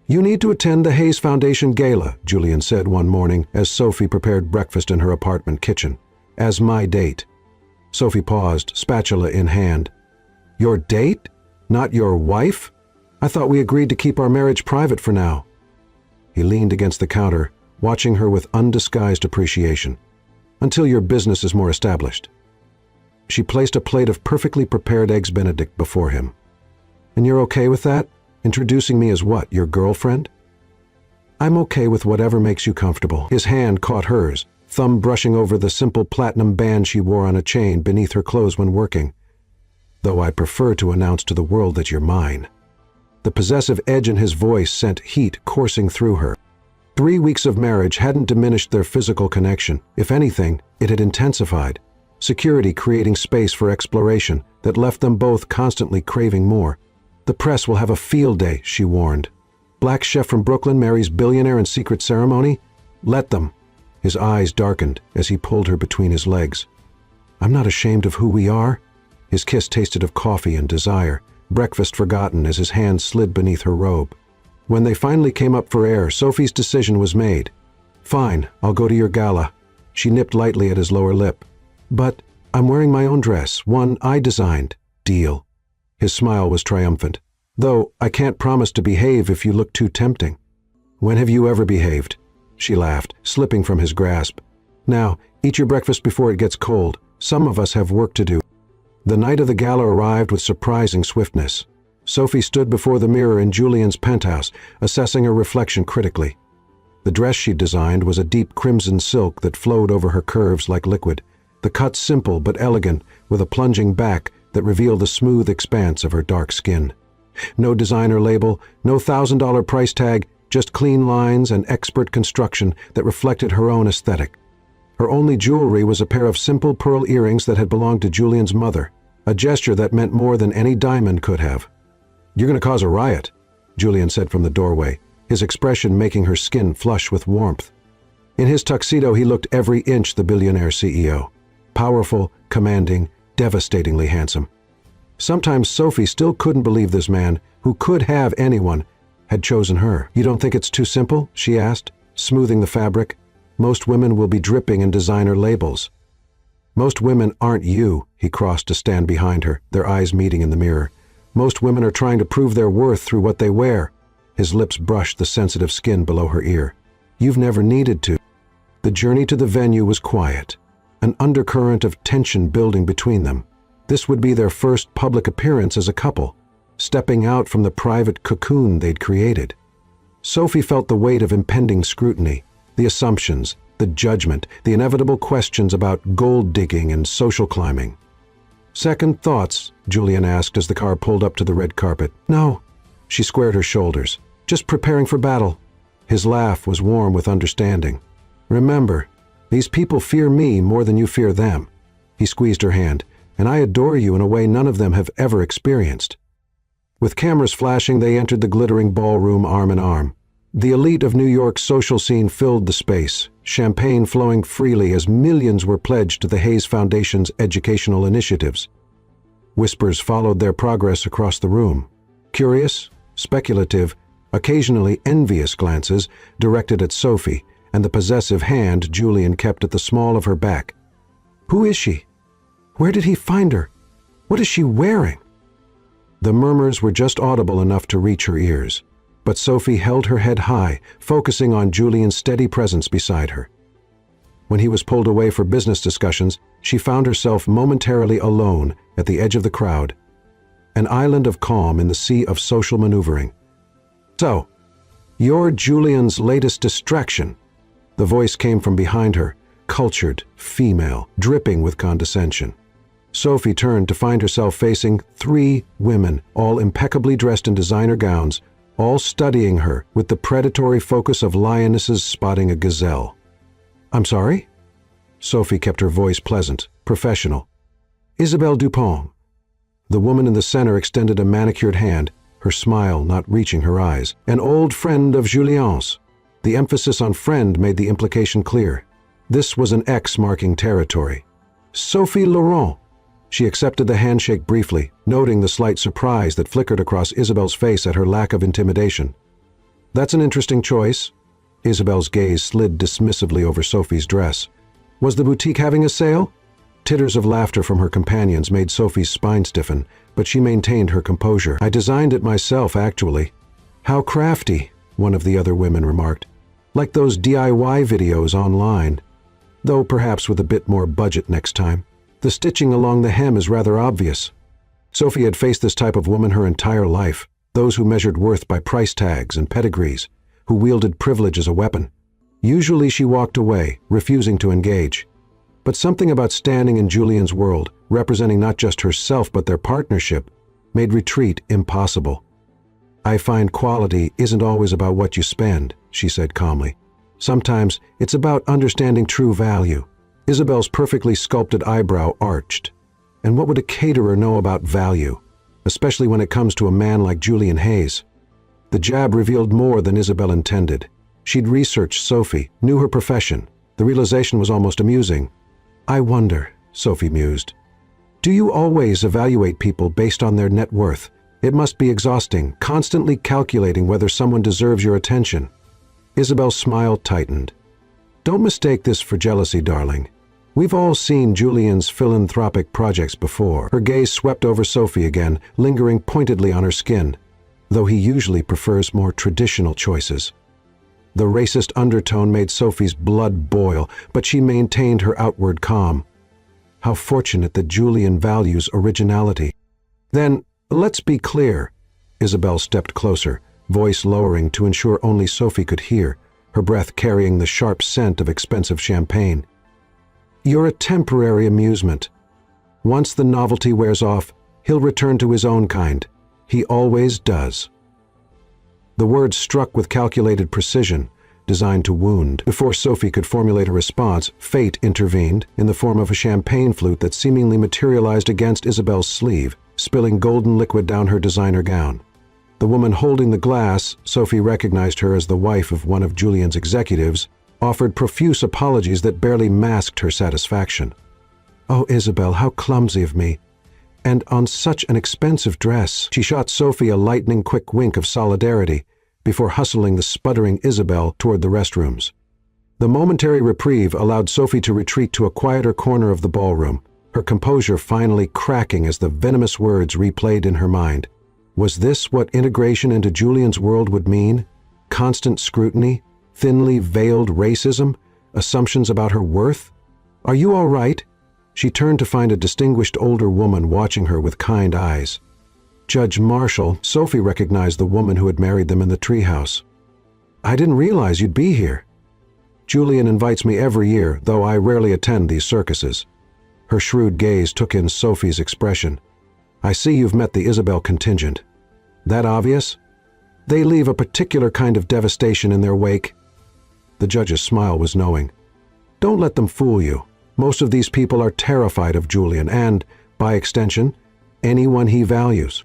"You need to attend the Hayes Foundation Gala," Julian said one morning as Sophie prepared breakfast in her apartment kitchen, "as my date." Sophie paused, spatula in hand. "Your date? Not your wife? I thought we agreed to keep our marriage private for now." He leaned against the counter, watching her with undisguised appreciation. "Until your business is more established." She placed a plate of perfectly prepared eggs Benedict before him. "And you're okay with that? Introducing me as what, your girlfriend?" "I'm okay with whatever makes you comfortable." His hand caught hers, thumb brushing over the simple platinum band she wore on a chain beneath her clothes when working. "Though I prefer to announce to the world that you're mine." The possessive edge in his voice sent heat coursing through her. 3 weeks of marriage hadn't diminished their physical connection. If anything, it had intensified, security creating space for exploration that left them both constantly craving more. "The press will have a field day," she warned. "Black chef from Brooklyn marries billionaire in secret ceremony? Let them." His eyes darkened as he pulled her between his legs. "I'm not ashamed of who we are." His kiss tasted of coffee and desire, breakfast forgotten as his hand slid beneath her robe. When they finally came up for air, Sophie's decision was made. "Fine, I'll go to your gala." She nipped lightly at his lower lip. "But I'm wearing my own dress, one I designed." "Deal." His smile was triumphant. "Though I can't promise to behave if you look too tempting." "When have you ever behaved?" She laughed, slipping from his grasp. "Now, eat your breakfast before it gets cold. Some of us have work to do." The night of the gala arrived with surprising swiftness. Sophie stood before the mirror in Julian's penthouse, assessing her reflection critically. The dress she'd designed was a deep crimson silk that flowed over her curves like liquid, the cut simple but elegant, with a plunging back that revealed the smooth expanse of her dark skin. No designer label, no $1,000 price tag, just clean lines and expert construction that reflected her own aesthetic. Her only jewelry was a pair of simple pearl earrings that had belonged to Julian's mother, a gesture that meant more than any diamond could have. "You're going to cause a riot," Julian said from the doorway, his expression making her skin flush with warmth. In his tuxedo, he looked every inch the billionaire CEO. Powerful, commanding, devastatingly handsome. Sometimes Sophie still couldn't believe this man, who could have anyone, had chosen her. "You don't think it's too simple?" she asked, smoothing the fabric. "Most women will be dripping in designer labels." "Most women aren't you," he crossed to stand behind her, their eyes meeting in the mirror. "Most women are trying to prove their worth through what they wear." His lips brushed the sensitive skin below her ear. "You've never needed to." The journey to the venue was quiet, an undercurrent of tension building between them. This would be their first public appearance as a couple, stepping out from the private cocoon they'd created. Sophie felt the weight of impending scrutiny, the assumptions, the judgment, the inevitable questions about gold digging and social climbing. "Second thoughts?" Julian asked as the car pulled up to the red carpet. "No." She squared her shoulders. "Just preparing for battle." His laugh was warm with understanding. "Remember, these people fear me more than you fear them." He squeezed her hand. "And I adore you in a way none of them have ever experienced." With cameras flashing, they entered the glittering ballroom arm in arm. The elite of New York's social scene filled the space, champagne flowing freely as millions were pledged to the Hayes Foundation's educational initiatives. Whispers followed their progress across the room. Curious, speculative, occasionally envious glances directed at Sophie and the possessive hand Julian kept at the small of her back. Who is she? Where did he find her? What is she wearing? The murmurs were just audible enough to reach her ears, but Sophie held her head high, focusing on Julian's steady presence beside her. When he was pulled away for business discussions, she found herself momentarily alone at the edge of the crowd, an island of calm in the sea of social maneuvering. So, you're Julian's latest distraction. The voice came from behind her, cultured, female, dripping with condescension. Sophie turned to find herself facing 3 women, all impeccably dressed in designer gowns, all studying her with the predatory focus of lionesses spotting a gazelle. I'm sorry? Sophie kept her voice pleasant, professional. Isabelle Dupont. The woman in the center extended a manicured hand, her smile not reaching her eyes. An old friend of Julien's. The emphasis on friend made the implication clear. This was an X marking territory. Sophie Laurent. She accepted the handshake briefly, noting the slight surprise that flickered across Isabelle's face at her lack of intimidation. That's an interesting choice. Isabelle's gaze slid dismissively over Sophie's dress. Was the boutique having a sale? Titters of laughter from her companions made Sophie's spine stiffen, but she maintained her composure. I designed it myself, actually. How crafty, one of the other women remarked. Like those DIY videos online. Though perhaps with a bit more budget next time. The stitching along the hem is rather obvious. Sophie had faced this type of woman her entire life, those who measured worth by price tags and pedigrees, who wielded privilege as a weapon. Usually she walked away, refusing to engage. But something about standing in Julian's world, representing not just herself but their partnership, made retreat impossible. I find quality isn't always about what you spend, she said calmly. Sometimes it's about understanding true value. Isabelle's perfectly sculpted eyebrow arched. And what would a caterer know about value, especially when it comes to a man like Julian Hayes? The jab revealed more than Isabelle intended. She'd researched Sophie, knew her profession. The realization was almost amusing. I wonder, Sophie mused. Do you always evaluate people based on their net worth? It must be exhausting, constantly calculating whether someone deserves your attention. Isabelle's smile tightened. Don't mistake this for jealousy, darling. We've all seen Julian's philanthropic projects before. Her gaze swept over Sophie again, lingering pointedly on her skin, though he usually prefers more traditional choices. The racist undertone made Sophie's blood boil, but she maintained her outward calm. How fortunate that Julian values originality. Then, let's be clear. Isabelle stepped closer, voice lowering to ensure only Sophie could hear, her breath carrying the sharp scent of expensive champagne. You're a temporary amusement. Once the novelty wears off, he'll return to his own kind. He always does. The words struck with calculated precision, designed to wound. Before Sophie could formulate a response, fate intervened in the form of a champagne flute that seemingly materialized against Isabelle's sleeve, spilling golden liquid down her designer gown. The woman holding the glass, Sophie recognized her as the wife of one of Julian's executives, offered profuse apologies that barely masked her satisfaction. Oh, Isabelle, how clumsy of me. And on such an expensive dress. She shot Sophie a lightning quick wink of solidarity before hustling the sputtering Isabelle toward the restrooms. The momentary reprieve allowed Sophie to retreat to a quieter corner of the ballroom, her composure finally cracking as the venomous words replayed in her mind. Was this what integration into Julian's world would mean? Constant scrutiny? Thinly veiled racism? Assumptions about her worth? Are you all right? She turned to find a distinguished older woman watching her with kind eyes. Judge Marshall. Sophie recognized the woman who had married them in the treehouse. I didn't realize you'd be here. Julian invites me every year, though I rarely attend these circuses. Her shrewd gaze took in Sophie's expression. I see you've met the Isabelle contingent. That obvious? They leave a particular kind of devastation in their wake. The judge's smile was knowing. Don't let them fool you. Most of these people are terrified of Julian and, by extension, anyone he values.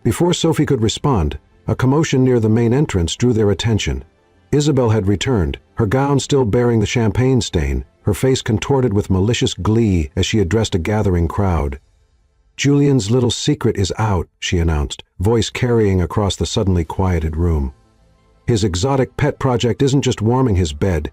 Before Sophie could respond, a commotion near the main entrance drew their attention. Isabelle had returned, her gown still bearing the champagne stain, her face contorted with malicious glee as she addressed a gathering crowd. "Julian's little secret is out," she announced, voice carrying across the suddenly quieted room. "His exotic pet project isn't just warming his bed.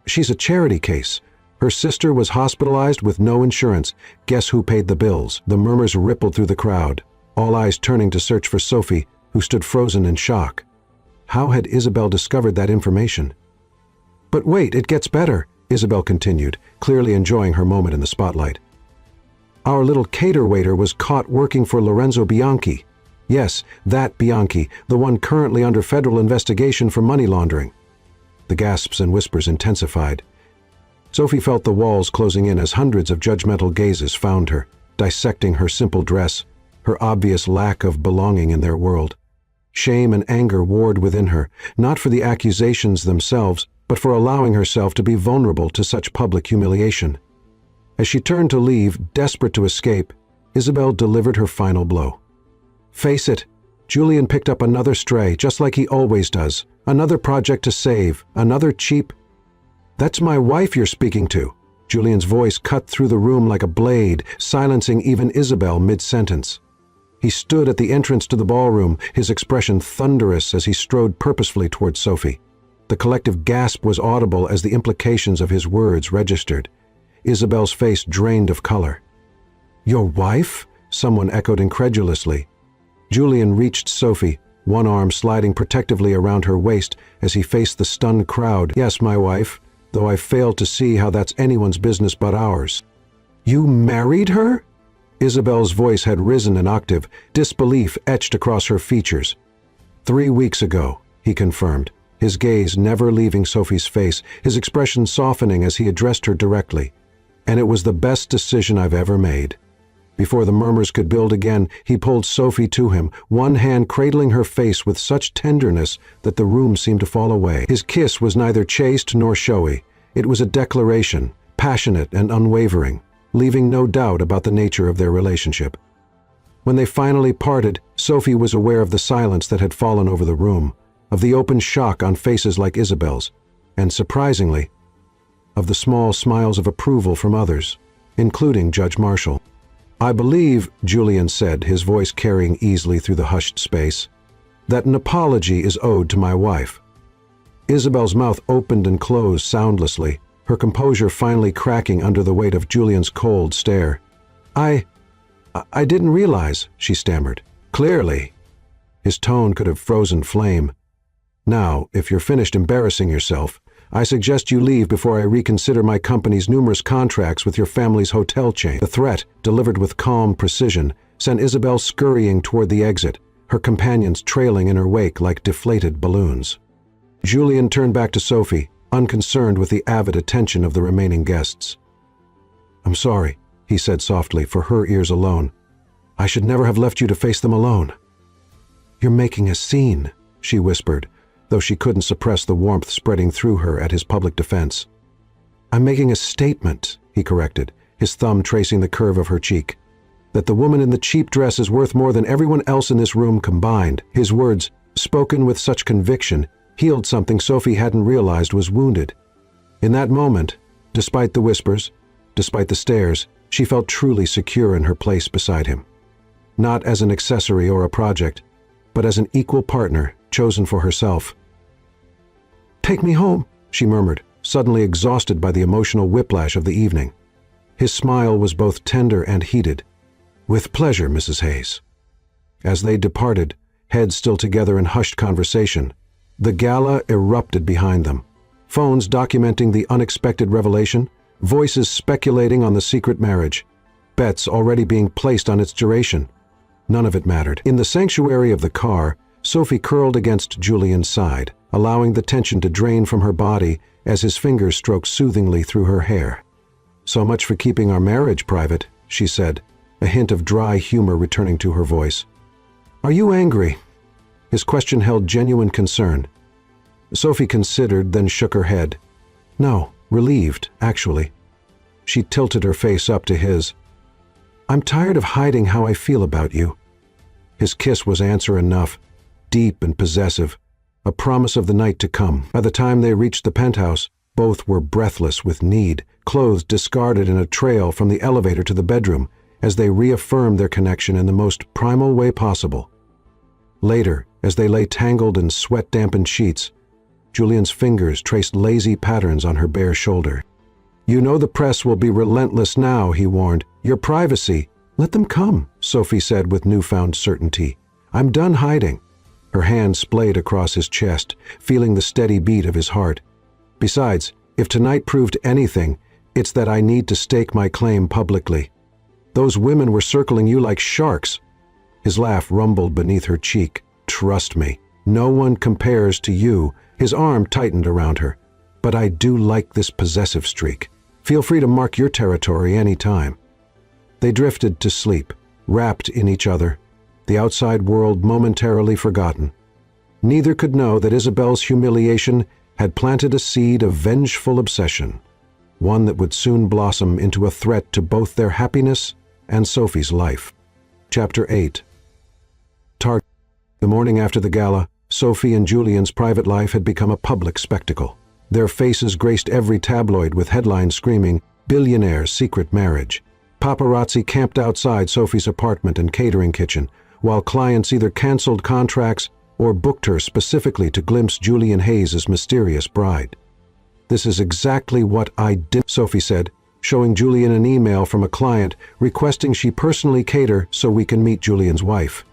She's a charity case. Her sister was hospitalized with no insurance. Guess who paid the bills?" The murmurs rippled through the crowd, all eyes turning to search for Sophie, who stood frozen in shock. How had Isabel discovered that information? "But wait, it gets better," Isabel continued, clearly enjoying her moment in the spotlight. "Our little cater waiter was caught working for Lorenzo Bianchi. Yes, that Bianchi, the one currently under federal investigation for money laundering." The gasps and whispers intensified. Sophie felt the walls closing in as hundreds of judgmental gazes found her, dissecting her simple dress, her obvious lack of belonging in their world. Shame and anger warred within her, not for the accusations themselves, but for allowing herself to be vulnerable to such public humiliation. As she turned to leave, desperate to escape, Isabel delivered her final blow. "Face it, Julian picked up another stray, just like he always does. Another project to save, another cheap—" "That's my wife you're speaking to." Julian's voice cut through the room like a blade, silencing even Isabel mid-sentence. He stood at the entrance to the ballroom, his expression thunderous as he strode purposefully toward Sophie. The collective gasp was audible as the implications of his words registered. Isabel's face drained of color. "Your wife?" someone echoed incredulously. Julian reached Sophie, one arm sliding protectively around her waist as he faced the stunned crowd. "Yes, my wife, though I fail to see how that's anyone's business but ours." "You married her?" Isabel's voice had risen an octave, disbelief etched across her features. "3 weeks ago," he confirmed, his gaze never leaving Sophie's face, his expression softening as he addressed her directly. "And it was the best decision I've ever made." Before the murmurs could build again, he pulled Sophie to him, one hand cradling her face with such tenderness that the room seemed to fall away. His kiss was neither chaste nor showy. It was a declaration, passionate and unwavering, leaving no doubt about the nature of their relationship. When they finally parted, Sophie was aware of the silence that had fallen over the room, of the open shock on faces like Isabel's, and surprisingly, of the small smiles of approval from others, including Judge Marshall. "I believe," Julian said, his voice carrying easily through the hushed space, "that an apology is owed to my wife." Isabel's mouth opened and closed soundlessly, her composure finally cracking under the weight of Julian's cold stare. I didn't realize," she stammered. "Clearly." His tone could have frozen flame. "Now, if you're finished embarrassing yourself, I suggest you leave before I reconsider my company's numerous contracts with your family's hotel chain." The threat, delivered with calm precision, sent Isabel scurrying toward the exit, her companions trailing in her wake like deflated balloons. Julian turned back to Sophie, unconcerned with the avid attention of the remaining guests. "I'm sorry," he said softly, for her ears alone. "I should never have left you to face them alone." "You're making a scene," she whispered, though she couldn't suppress the warmth spreading through her at his public defense. "I'm making a statement," he corrected, his thumb tracing the curve of her cheek. "That the woman in the cheap dress is worth more than everyone else in this room combined." His words, spoken with such conviction, healed something Sophie hadn't realized was wounded. In that moment, despite the whispers, despite the stares, she felt truly secure in her place beside him. Not as an accessory or a project, but as an equal partner chosen for herself. "Take me home," she murmured, suddenly exhausted by the emotional whiplash of the evening. His smile was both tender and heated. "With pleasure, Mrs. Hayes." As they departed, heads still together in hushed conversation, the Gala erupted behind them. Phones documenting the unexpected revelation, voices speculating on the secret marriage, bets already being placed on its duration. None of it mattered. In the sanctuary of the car, Sophie curled against Julian's side, allowing the tension to drain from her body as his fingers stroked soothingly through her hair. "So much for keeping our marriage private," she said, a hint of dry humor returning to her voice. "Are you angry?" His question held genuine concern. Sophie considered, then shook her head. "No, relieved, actually." She tilted her face up to his. "I'm tired of hiding how I feel about you." His kiss was answer enough, deep and possessive, a promise of the night to come. By the time they reached the penthouse, both were breathless with need, clothes discarded in a trail from the elevator to the bedroom, as they reaffirmed their connection in the most primal way possible. Later, as they lay tangled in sweat-dampened sheets, Julian's fingers traced lazy patterns on her bare shoulder. "You know the press will be relentless now," he warned. "Your privacy." "Let them come," Sophie said with newfound certainty. "I'm done hiding." Her hand splayed across his chest, feeling the steady beat of his heart. "Besides, if tonight proved anything, it's that I need to stake my claim publicly. Those women were circling you like sharks." His laugh rumbled beneath her cheek. "Trust me, no one compares to you." His arm tightened around her. "But I do like this possessive streak. Feel free to mark your territory any time." They drifted to sleep, wrapped in each other, the outside world momentarily forgotten. Neither could know that Isabel's humiliation had planted a seed of vengeful obsession, one that would soon blossom into a threat to both their happiness and Sophie's life. Chapter 8. Target. The morning after the gala, Sophie and Julian's private life had become a public spectacle. Their faces graced every tabloid with headlines screaming, "Billionaire's secret marriage." Paparazzi camped outside Sophie's apartment and catering kitchen, while clients either canceled contracts or booked her specifically to glimpse Julian Hayes' mysterious bride. "This is exactly what I did," Sophie said, showing Julian an email from a client requesting she personally cater so we can meet Julian's wife.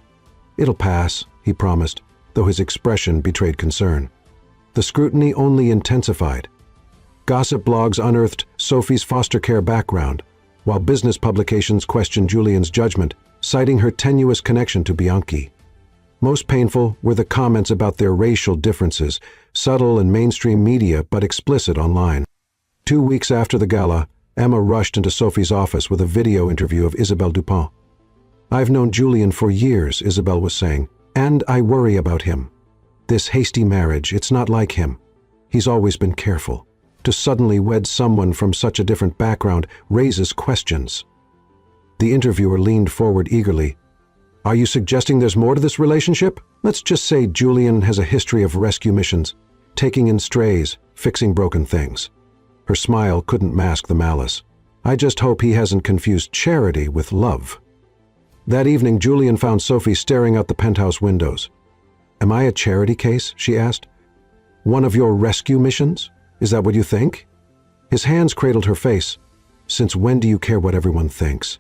"It'll pass," he promised, though his expression betrayed concern. The scrutiny only intensified. Gossip blogs unearthed Sophie's foster care background, while business publications questioned Julian's judgment, citing her tenuous connection to Bianchi. Most painful were the comments about their racial differences, subtle in mainstream media but explicit online. 2 weeks after the gala, Emma rushed into Sophie's office with a video interview of Isabelle Dupont. "I've known Julian for years," Isabelle was saying, "and I worry about him. This hasty marriage, it's not like him. He's always been careful. To suddenly wed someone from such a different background raises questions." The interviewer leaned forward eagerly. "Are you suggesting there's more to this relationship? Let's just say Julian has a history of rescue missions, taking in strays, fixing broken things." Her smile couldn't mask the malice. "I just hope he hasn't confused charity with love." That evening, Julian found Sophie staring out the penthouse windows. "Am I a charity case?" she asked. "One of your rescue missions? Is that what you think?" His hands cradled her face. "Since when do you care what everyone thinks?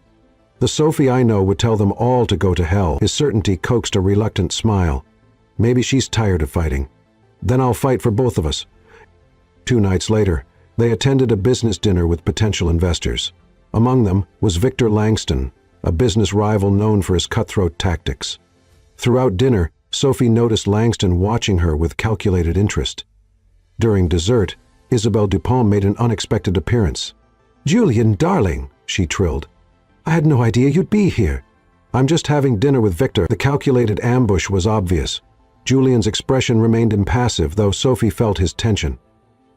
The Sophie I know would tell them all to go to hell." His certainty coaxed a reluctant smile. "Maybe she's tired of fighting. Then I'll fight for both of us." 2 nights later, they attended a business dinner with potential investors. Among them was Victor Langston, a business rival known for his cutthroat tactics. Throughout dinner, Sophie noticed Langston watching her with calculated interest. During dessert, Isabelle Dupont made an unexpected appearance. "Julian, darling," she trilled. "I had no idea you'd be here." "I'm just having dinner with Victor." The calculated ambush was obvious. Julian's expression remained impassive, though Sophie felt his tension.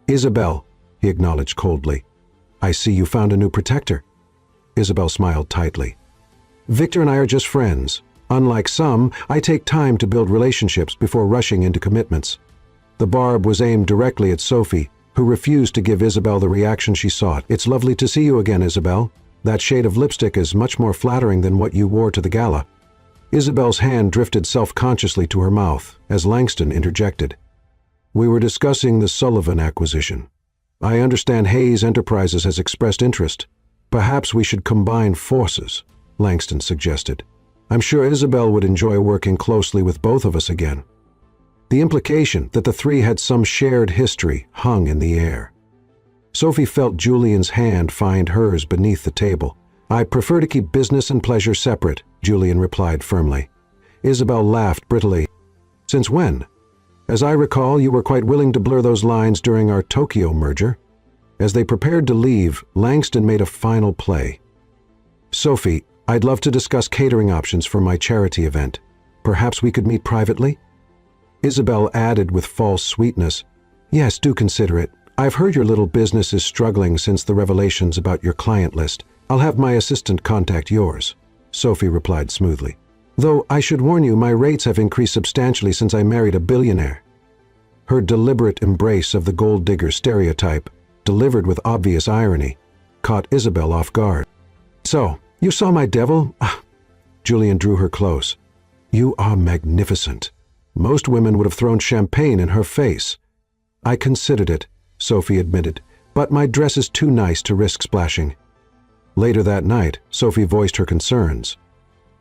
"Isabelle," he acknowledged coldly. "I see you found a new protector." Isabelle smiled tightly. "Victor and I are just friends. Unlike some, I take time to build relationships before rushing into commitments." The barb was aimed directly at Sophie, who refused to give Isabelle the reaction she sought. "It's lovely to see you again, Isabelle. That shade of lipstick is much more flattering than what you wore to the gala." Isabelle's hand drifted self-consciously to her mouth as Langston interjected. "We were discussing the Sullivan acquisition. I understand Hayes Enterprises has expressed interest. Perhaps we should combine forces," Langston suggested. "I'm sure Isabelle would enjoy working closely with both of us again." The implication that the three had some shared history hung in the air. Sophie felt Julian's hand find hers beneath the table. "I prefer to keep business and pleasure separate," Julian replied firmly. Isabelle laughed brittly. "Since when? As I recall, you were quite willing to blur those lines during our Tokyo merger." As they prepared to leave, Langston made a final play. "Sophie, I'd love to discuss catering options for my charity event. Perhaps we could meet privately?" Isabelle added with false sweetness, "Yes, do consider it. I've heard your little business is struggling since the revelations about your client list. I'll have my assistant contact yours," Sophie replied smoothly. "Though I should warn you, my rates have increased substantially since I married a billionaire." Her deliberate embrace of the gold digger stereotype, delivered with obvious irony, caught Isabelle off guard. "So, You saw my devil? Ah. Julian drew her close. You are magnificent. Most women would have thrown champagne in her face. I considered it, Sophie admitted, but my dress is too nice to risk splashing. Later that night, Sophie voiced her concerns.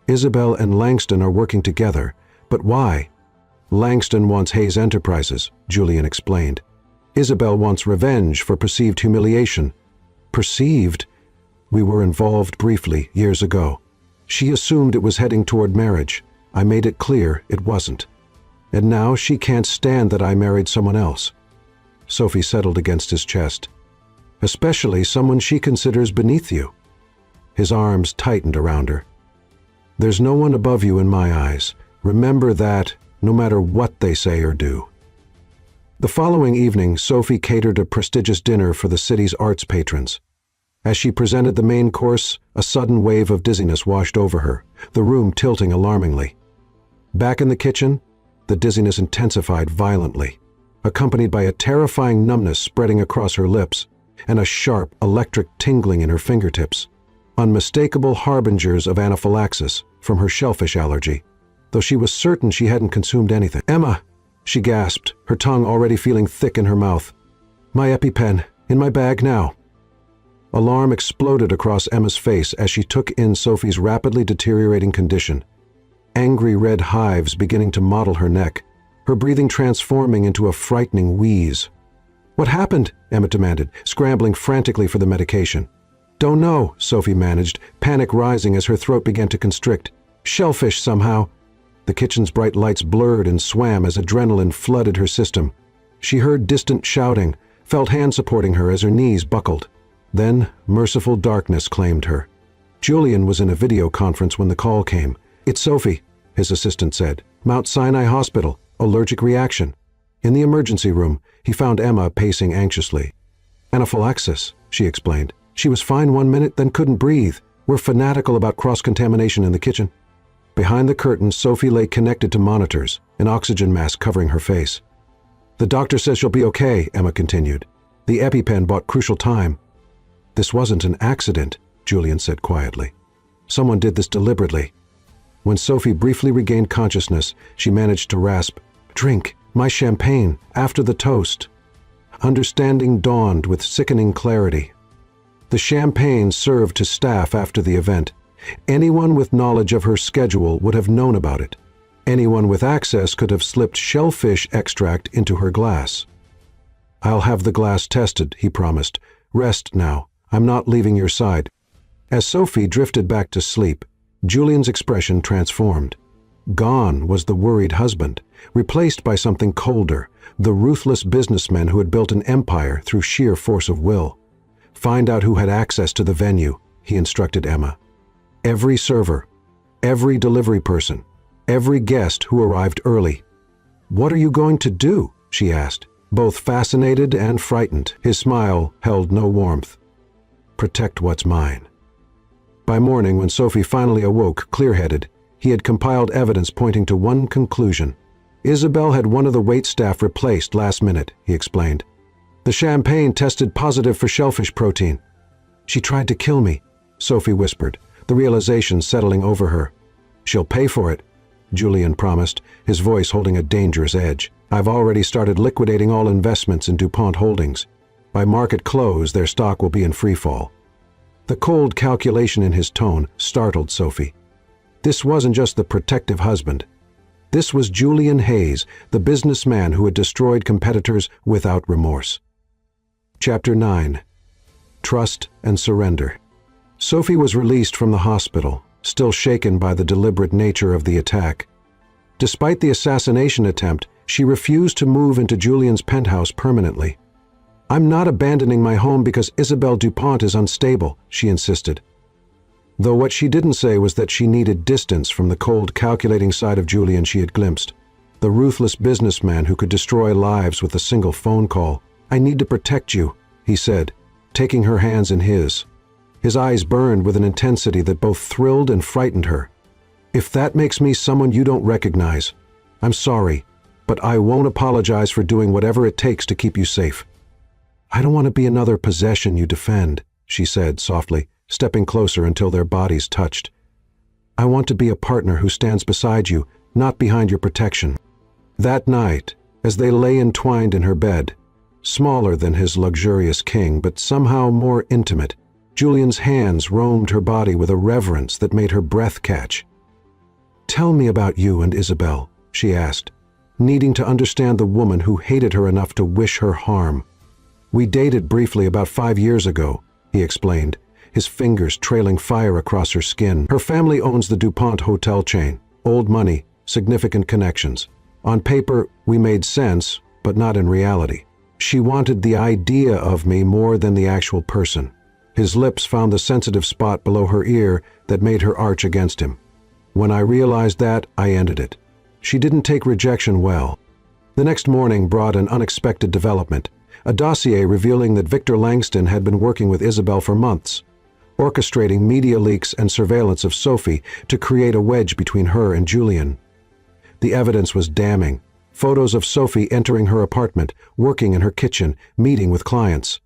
Isabel and Langston are working together, but why? Langston wants Hayes Enterprises, Julian explained. Isabel wants revenge for perceived humiliation. Perceived? We were involved briefly years ago. She assumed it was heading toward marriage. I made it clear it wasn't. And now she can't stand that I married someone else. Sophie settled against his chest. Especially someone she considers beneath you. His arms tightened around her. There's no one above you in my eyes. Remember that, no matter what they say or do. The following evening, Sophie catered a prestigious dinner for the city's arts patrons. As she presented the main course, a sudden wave of dizziness washed over her, the room tilting alarmingly. Back in the kitchen, the dizziness intensified violently, accompanied by a terrifying numbness spreading across her lips and a sharp, electric tingling in her fingertips, unmistakable harbingers of anaphylaxis from her shellfish allergy, though she was certain she hadn't consumed anything. "Emma!" she gasped, her tongue already feeling thick in her mouth. "My EpiPen, in my bag now." Alarm exploded across Emma's face as she took in Sophie's rapidly deteriorating condition. Angry red hives beginning to mottle her neck, her breathing transforming into a frightening wheeze. "What happened?" Emma demanded, scrambling frantically for the medication. "Don't know," Sophie managed, panic rising as her throat began to constrict. "Shellfish somehow." The kitchen's bright lights blurred and swam as adrenaline flooded her system. She heard distant shouting, felt hands supporting her as her knees buckled. Then, merciful darkness claimed her. Julian was in a video conference when the call came. "It's Sophie," his assistant said. "Mount Sinai Hospital. Allergic reaction." In the emergency room, he found Emma pacing anxiously. "Anaphylaxis," she explained. "She was fine 1 minute, then couldn't breathe. We're fanatical about cross-contamination in the kitchen." Behind the curtain, Sophie lay connected to monitors, an oxygen mask covering her face. "The doctor says she'll be okay," Emma continued. "The EpiPen bought crucial time." "This wasn't an accident," Julian said quietly. "Someone did this deliberately." When Sophie briefly regained consciousness, she managed to rasp, "Drink, my champagne, after the toast." Understanding dawned with sickening clarity. The champagne served to staff after the event. Anyone with knowledge of her schedule would have known about it. Anyone with access could have slipped shellfish extract into her glass. "I'll have the glass tested," he promised. "Rest now. I'm not leaving your side." As Sophie drifted back to sleep, Julian's expression transformed. Gone was the worried husband, replaced by something colder, the ruthless businessman who had built an empire through sheer force of will. "Find out who had access to the venue," he instructed Emma. "Every server, every delivery person, every guest who arrived early." "What are you going to do?" she asked, both fascinated and frightened. His smile held no warmth. "Protect what's mine." By morning, when Sophie finally awoke, clear-headed, he had compiled evidence pointing to one conclusion. Isabel had one of the waitstaff replaced last minute, he explained. "The champagne tested positive for shellfish protein." "She tried to kill me," Sophie whispered, the realization settling over her. "She'll pay for it," Julian promised, his voice holding a dangerous edge. "I've already started liquidating all investments in DuPont Holdings. By market close, their stock will be in freefall." The cold calculation in his tone startled Sophie. This wasn't just the protective husband. This was Julian Hayes, the businessman who had destroyed competitors without remorse. Chapter 9. Trust and Surrender. Sophie was released from the hospital, still shaken by the deliberate nature of the attack. Despite the assassination attempt, she refused to move into Julian's penthouse permanently. "I'm not abandoning my home because Isabel DuPont is unstable," she insisted. Though what she didn't say was that she needed distance from the cold, calculating side of Julian she had glimpsed, the ruthless businessman who could destroy lives with a single phone call. "I need to protect you," he said, taking her hands in his. His eyes burned with an intensity that both thrilled and frightened her. "If that makes me someone you don't recognize, I'm sorry, but I won't apologize for doing whatever it takes to keep you safe." "I don't want to be another possession you defend," she said softly, stepping closer until their bodies touched. "I want to be a partner who stands beside you, not behind your protection." That night, as they lay entwined in her bed, smaller than his luxurious king but somehow more intimate, Julian's hands roamed her body with a reverence that made her breath catch. "Tell me about you and Isabel," she asked, needing to understand the woman who hated her enough to wish her harm. "We dated briefly about 5 years ago," he explained, his fingers trailing fire across her skin. "Her family owns the DuPont hotel chain. Old money, significant connections. On paper, we made sense, but not in reality. She wanted the idea of me more than the actual person." His lips found the sensitive spot below her ear that made her arch against him. "When I realized that, I ended it. She didn't take rejection well." The next morning brought an unexpected development, a dossier revealing that Victor Langston had been working with Isabel for months, orchestrating media leaks and surveillance of Sophie to create a wedge between her and Julian. The evidence was damning. Photos of Sophie entering her apartment, working in her kitchen, meeting with clients.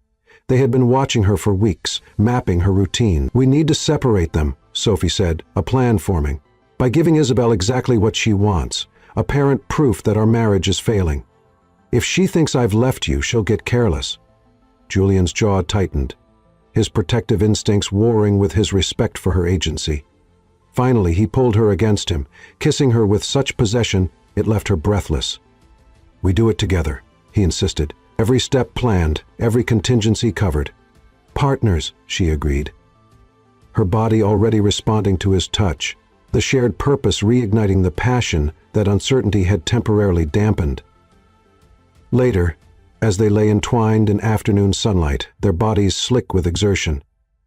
They had been watching her for weeks, mapping her routine. "We need to separate them," Sophie said, a plan forming. "By giving Isabel exactly what she wants, apparent proof that our marriage is failing. If she thinks I've left you, she'll get careless." Julian's jaw tightened, his protective instincts warring with his respect for her agency. Finally, he pulled her against him, kissing her with such possession it left her breathless. "We do it together," he insisted, every step planned, every contingency covered. "Partners," she agreed, her body already responding to his touch, the shared purpose reigniting the passion that uncertainty had temporarily dampened. Later, as they lay entwined in afternoon sunlight, their bodies slick with exertion,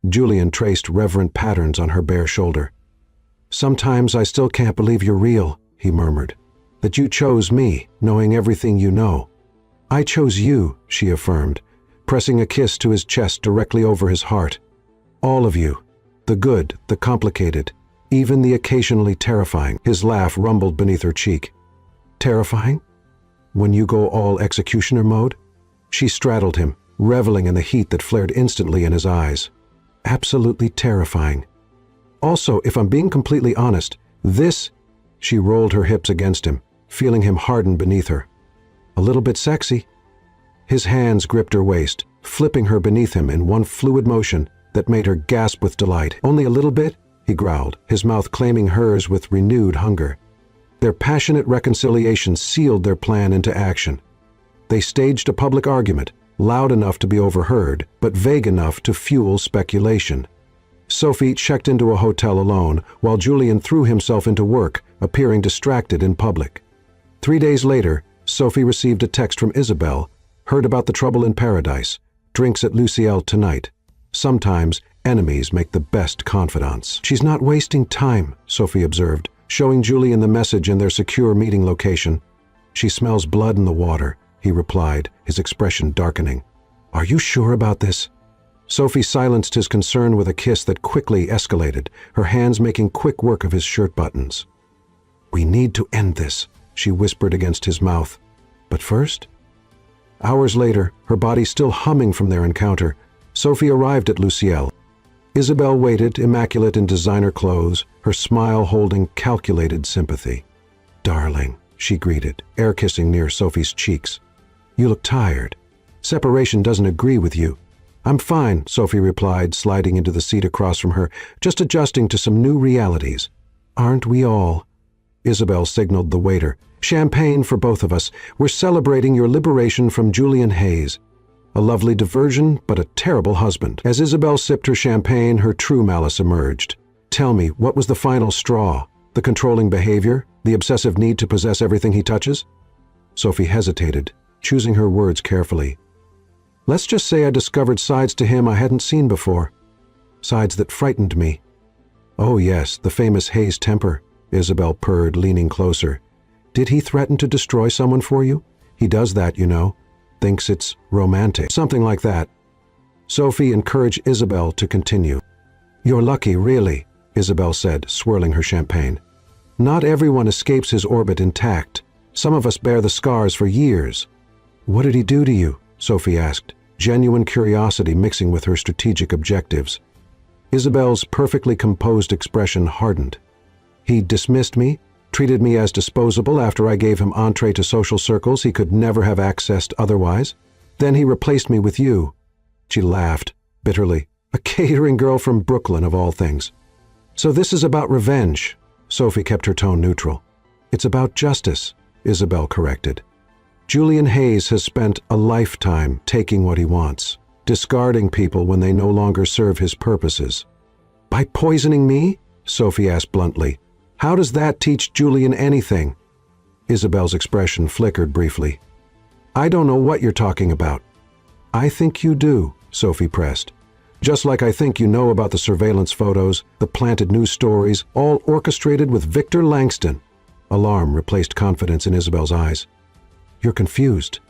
Julian traced reverent patterns on her bare shoulder. "Sometimes I still can't believe you're real," he murmured, "that you chose me, knowing everything you know." "I chose you," she affirmed, pressing a kiss to his chest directly over his heart. "All of you, the good, the complicated, even the occasionally terrifying." His laugh rumbled beneath her cheek. "Terrifying? When you go all executioner mode?" She straddled him, reveling in the heat that flared instantly in his eyes. "Absolutely terrifying. Also, if I'm being completely honest, this—" She rolled her hips against him, feeling him harden beneath her. "A little bit sexy." His hands gripped her waist, flipping her beneath him in one fluid motion that made her gasp with delight. "Only a little bit?" he growled, his mouth claiming hers with renewed hunger. Their passionate reconciliation sealed their plan into action. They staged a public argument, loud enough to be overheard, but vague enough to fuel speculation. Sophie checked into a hotel alone, while Julian threw himself into work, appearing distracted in public. 3 days later, Sophie received a text from Isabel, heard about the trouble in paradise, drinks at Luciel tonight. Sometimes, enemies make the best confidants. "She's not wasting time," Sophie observed, showing Julian the message in their secure meeting location. "She smells blood in the water," he replied, his expression darkening. "Are you sure about this?" Sophie silenced his concern with a kiss that quickly escalated, her hands making quick work of his shirt buttons. "We need to end this," she whispered against his mouth. "But first?" Hours later, her body still humming from their encounter, Sophie arrived at Luciel. Isabel waited, immaculate in designer clothes, her smile holding calculated sympathy. "Darling," she greeted, air-kissing near Sophie's cheeks. "You look tired. Separation doesn't agree with you." "I'm fine," Sophie replied, sliding into the seat across from her, "just adjusting to some new realities." "Aren't we all?" Isabel signaled the waiter. "Champagne for both of us. We're celebrating your liberation from Julian Hayes. A lovely diversion, but a terrible husband." As Isabel sipped her champagne, her true malice emerged. "Tell me, what was the final straw? The controlling behavior? The obsessive need to possess everything he touches?" Sophie hesitated, choosing her words carefully. "Let's just say I discovered sides to him I hadn't seen before. Sides that frightened me." "Oh yes, the famous Hayes temper," Isabel purred, leaning closer. "Did he threaten to destroy someone for you? He does that, you know. Thinks it's romantic." "Something like that." Sophie encouraged Isabel to continue. "You're lucky, really," Isabel said, swirling her champagne. "Not everyone escapes his orbit intact. Some of us bear the scars for years." "What did he do to you?" Sophie asked, genuine curiosity mixing with her strategic objectives. Isabel's perfectly composed expression hardened. He dismissed me, treated me as disposable after I gave him entree to social circles he could never have accessed otherwise. Then he replaced me with you. She laughed, bitterly. A catering girl from Brooklyn, of all things. So this is about revenge. Sophie kept her tone neutral. It's about justice, Isabel corrected. Julian Hayes has spent a lifetime taking what he wants, discarding people when they no longer serve his purposes. By poisoning me? Sophie asked bluntly. How does that teach Julian anything? Isabel's expression flickered briefly. I don't know what you're talking about. I think you do, Sophie pressed. Just like I think you know about the surveillance photos, the planted news stories, all orchestrated with Victor Langston. Alarm replaced confidence in Isabel's eyes. You're confused.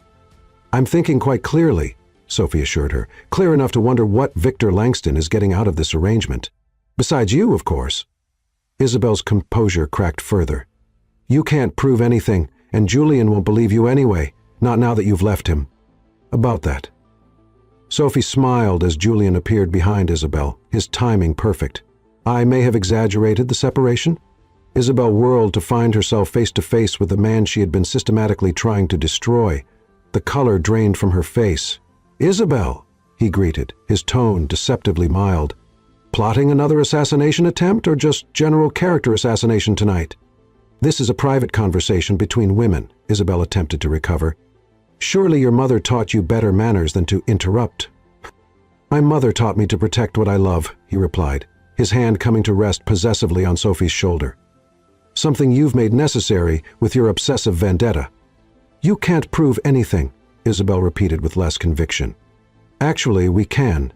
I'm thinking quite clearly, Sophie assured her, clear enough to wonder what Victor Langston is getting out of this arrangement. Besides you, of course. Isabel's composure cracked further. You can't prove anything, and Julian won't believe you anyway, not now that you've left him. About that. Sophie smiled as Julian appeared behind Isabel, his timing perfect. I may have exaggerated the separation? Isabel whirled to find herself face to face with the man she had been systematically trying to destroy. The color drained from her face. Isabel, he greeted, his tone deceptively mild. Plotting another assassination attempt or just general character assassination tonight? This is a private conversation between women, Isabel attempted to recover. Surely your mother taught you better manners than to interrupt. My mother taught me to protect what I love, he replied, his hand coming to rest possessively on Sophie's shoulder. Something you've made necessary with your obsessive vendetta. You can't prove anything, Isabel repeated with less conviction. Actually, we can.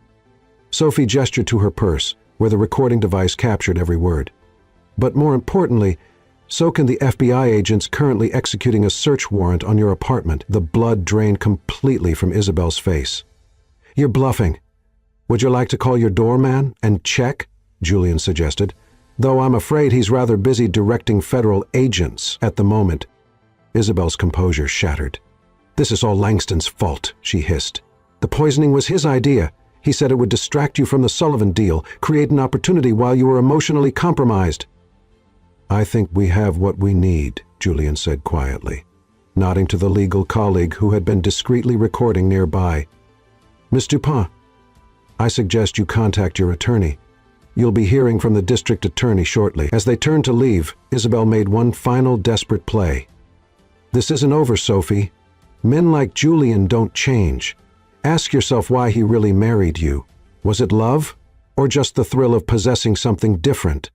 Sophie gestured to her purse, where the recording device captured every word. But more importantly, so can the FBI agents currently executing a search warrant on your apartment. The blood drained completely from Isabel's face. You're bluffing. Would you like to call your doorman and check? Julian suggested, though I'm afraid he's rather busy directing federal agents at the moment. Isabel's composure shattered. This is all Langston's fault, she hissed. The poisoning was his idea. He said it would distract you from the Sullivan deal, create an opportunity while you were emotionally compromised. I think we have what we need, Julian said quietly, nodding to the legal colleague who had been discreetly recording nearby. Miss Dupont, I suggest you contact your attorney. You'll be hearing from the district attorney shortly. As they turned to leave, Isabel made one final desperate play. This isn't over, Sophie. Men like Julian don't change. Ask yourself why he really married you. Was it love, or just the thrill of possessing something different?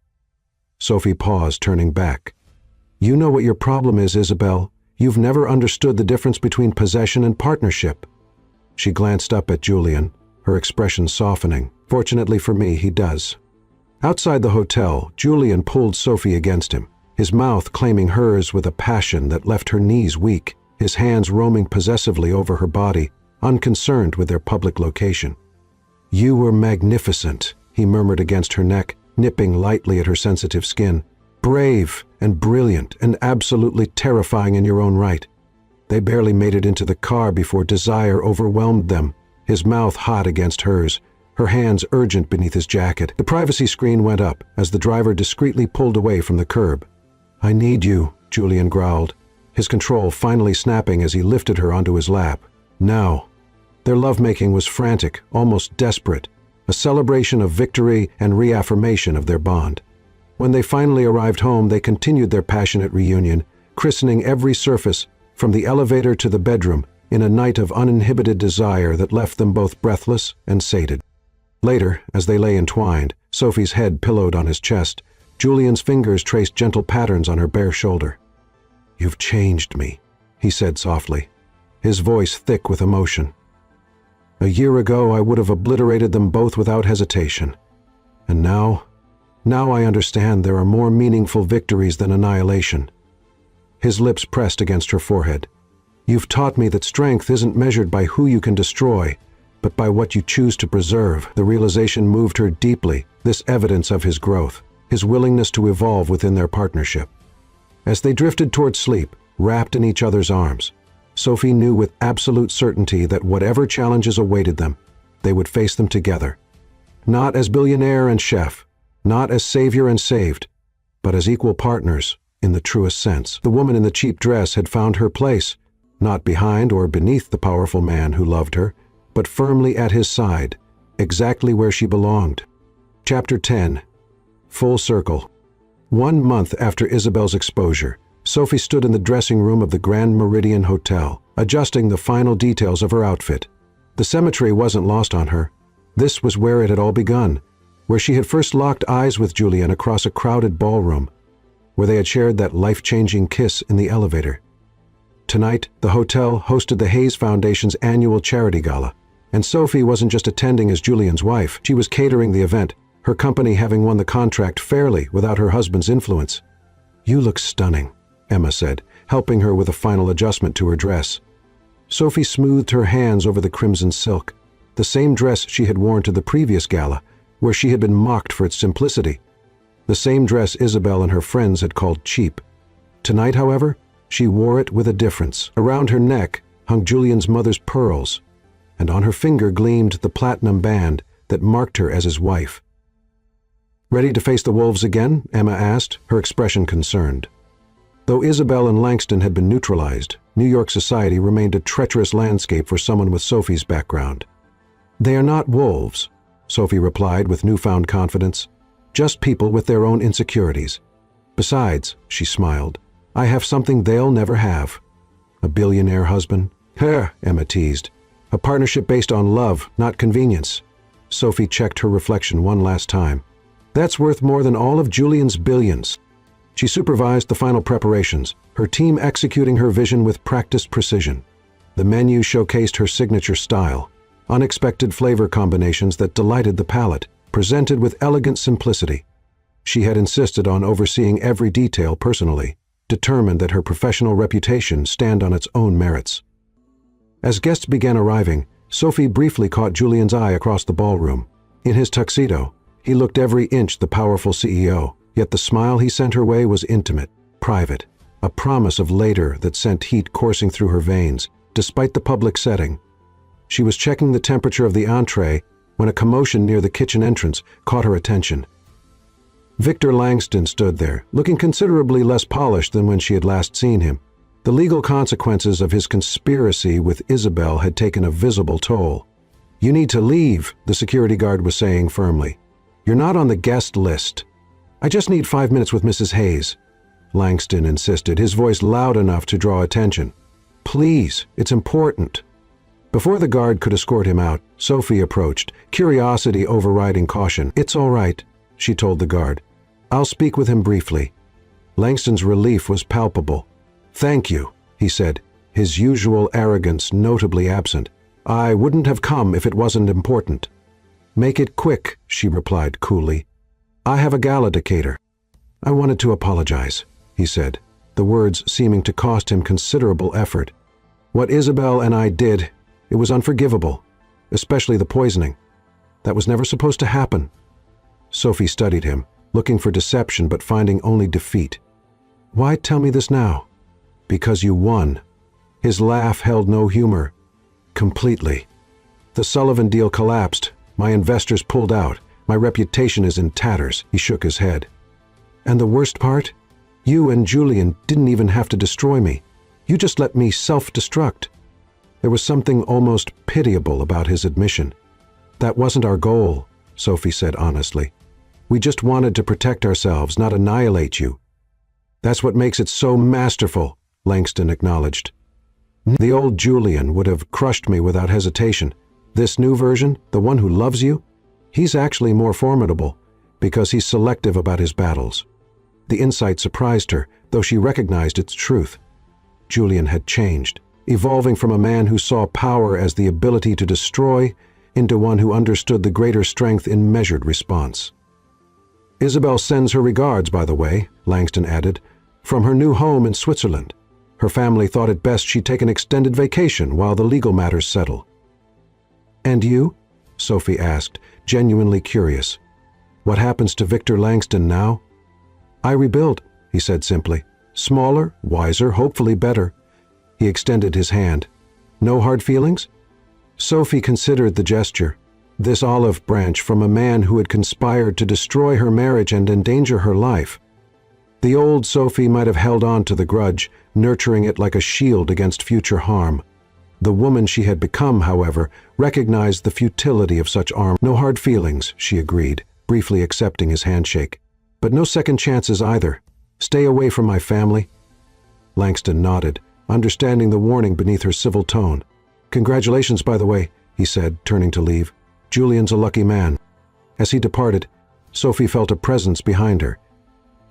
Sophie paused, turning back. You know what your problem is, Isabel. You've never understood the difference between possession and partnership. She glanced up at Julian, her expression softening. Fortunately for me, he does. Outside the hotel, Julian pulled Sophie against him, his mouth claiming hers with a passion that left her knees weak, his hands roaming possessively over her body, unconcerned with their public location. You were magnificent, he murmured against her neck, nipping lightly at her sensitive skin. Brave and brilliant and absolutely terrifying in your own right. They barely made it into the car before desire overwhelmed them, his mouth hot against hers, her hands urgent beneath his jacket. The privacy screen went up as the driver discreetly pulled away from the curb. I need you, Julian growled, his control finally snapping as he lifted her onto his lap. Now. Their lovemaking was frantic, almost desperate, a celebration of victory and reaffirmation of their bond. When they finally arrived home, they continued their passionate reunion, christening every surface, from the elevator to the bedroom, in a night of uninhibited desire that left them both breathless and sated. Later, as they lay entwined, Sophie's head pillowed on his chest, Julian's fingers traced gentle patterns on her bare shoulder. You've changed me, he said softly, his voice thick with emotion. A year ago, I would have obliterated them both without hesitation. And now I understand there are more meaningful victories than annihilation. His lips pressed against her forehead. You've taught me that strength isn't measured by who you can destroy, but by what you choose to preserve. The realization moved her deeply, this evidence of his growth, his willingness to evolve within their partnership. As they drifted toward sleep, wrapped in each other's arms, Sophie knew with absolute certainty that whatever challenges awaited them, they would face them together. Not as billionaire and chef, not as savior and saved, but as equal partners in the truest sense. The woman in the cheap dress had found her place, not behind or beneath the powerful man who loved her, but firmly at his side, exactly where she belonged. Chapter 10. Full Circle. 1 month after Isabel's exposure, Sophie stood in the dressing room of the Grand Meridian Hotel, adjusting the final details of her outfit. The symmetry wasn't lost on her. This was where it had all begun, where she had first locked eyes with Julian across a crowded ballroom, where they had shared that life-changing kiss in the elevator. Tonight, the hotel hosted the Hayes Foundation's annual charity gala, and Sophie wasn't just attending as Julian's wife, she was catering the event, her company having won the contract fairly without her husband's influence. "You look stunning," Emma said, helping her with a final adjustment to her dress. Sophie smoothed her hands over the crimson silk, the same dress she had worn to the previous gala, where she had been mocked for its simplicity. The same dress Isabel and her friends had called cheap. Tonight, however, she wore it with a difference. Around her neck hung Julian's mother's pearls, and on her finger gleamed the platinum band that marked her as his wife. "Ready to face the wolves again?" Emma asked, her expression concerned. Though Isabel and Langston had been neutralized, New York society remained a treacherous landscape for someone with Sophie's background. "They are not wolves," Sophie replied with newfound confidence. "Just people with their own insecurities. Besides," she smiled, "I have something they'll never have. A billionaire husband." "Heh," Emma teased. "A partnership based on love, not convenience." Sophie checked her reflection one last time. "That's worth more than all of Julian's billions." She supervised the final preparations, her team executing her vision with practiced precision. The menu showcased her signature style, unexpected flavor combinations that delighted the palate, presented with elegant simplicity. She had insisted on overseeing every detail personally, determined that her professional reputation stand on its own merits. As guests began arriving, Sophie briefly caught Julian's eye across the ballroom. In his tuxedo, he looked every inch the powerful CEO, yet the smile he sent her way was intimate, private, a promise of later that sent heat coursing through her veins, despite the public setting. She was checking the temperature of the entree when a commotion near the kitchen entrance caught her attention. Victor Langston stood there, looking considerably less polished than when she had last seen him. The legal consequences of his conspiracy with Isabel had taken a visible toll. "You need to leave," the security guard was saying firmly. "You're not on the guest list." "I just need 5 minutes with Mrs. Hayes," Langston insisted, his voice loud enough to draw attention. "Please, it's important." Before the guard could escort him out, Sophie approached, curiosity overriding caution. "It's all right," she told the guard. "I'll speak with him briefly." Langston's relief was palpable. "Thank you," he said, his usual arrogance notably absent. "I wouldn't have come if it wasn't important." "Make it quick," she replied coolly. "I have a gala to cater." "I wanted to apologize," he said, the words seeming to cost him considerable effort. "What Isabel and I did, it was unforgivable, especially the poisoning. That was never supposed to happen." Sophie studied him, looking for deception but finding only defeat. "Why tell me this now?" "Because you won." His laugh held no humor. "Completely. The Sullivan deal collapsed. My investors pulled out. My reputation is in tatters." He shook his head. "And the worst part? You and Julian didn't even have to destroy me. You just let me self-destruct." There was something almost pitiable about his admission. "That wasn't our goal," Sophie said honestly. "We just wanted to protect ourselves, not annihilate you." "That's what makes it so masterful," Langston acknowledged. "The old Julian would have crushed me without hesitation. This new version, the one who loves you, he's actually more formidable because he's selective about his battles." The insight surprised her, though she recognized its truth. Julian had changed, evolving from a man who saw power as the ability to destroy into one who understood the greater strength in measured response. "Isabel sends her regards, by the way," Langston added, "from her new home in Switzerland. Her family thought it best she take an extended vacation while the legal matters settle." "And you?" Sophie asked, genuinely curious. "What happens to Victor Langston now?" "I rebuild," he said simply. "Smaller, wiser, hopefully better." He extended his hand. "No hard feelings?" Sophie considered the gesture. This olive branch from a man who had conspired to destroy her marriage and endanger her life. The old Sophie might have held on to the grudge, nurturing it like a shield against future harm. The woman she had become, however, recognized the futility of such arm. No hard feelings, she agreed, briefly accepting his handshake. But no second chances either. Stay away from my family. Langston nodded, understanding the warning beneath her civil tone. Congratulations, by the way, he said, turning to leave. Julian's a lucky man. As he departed, Sophie felt a presence behind her.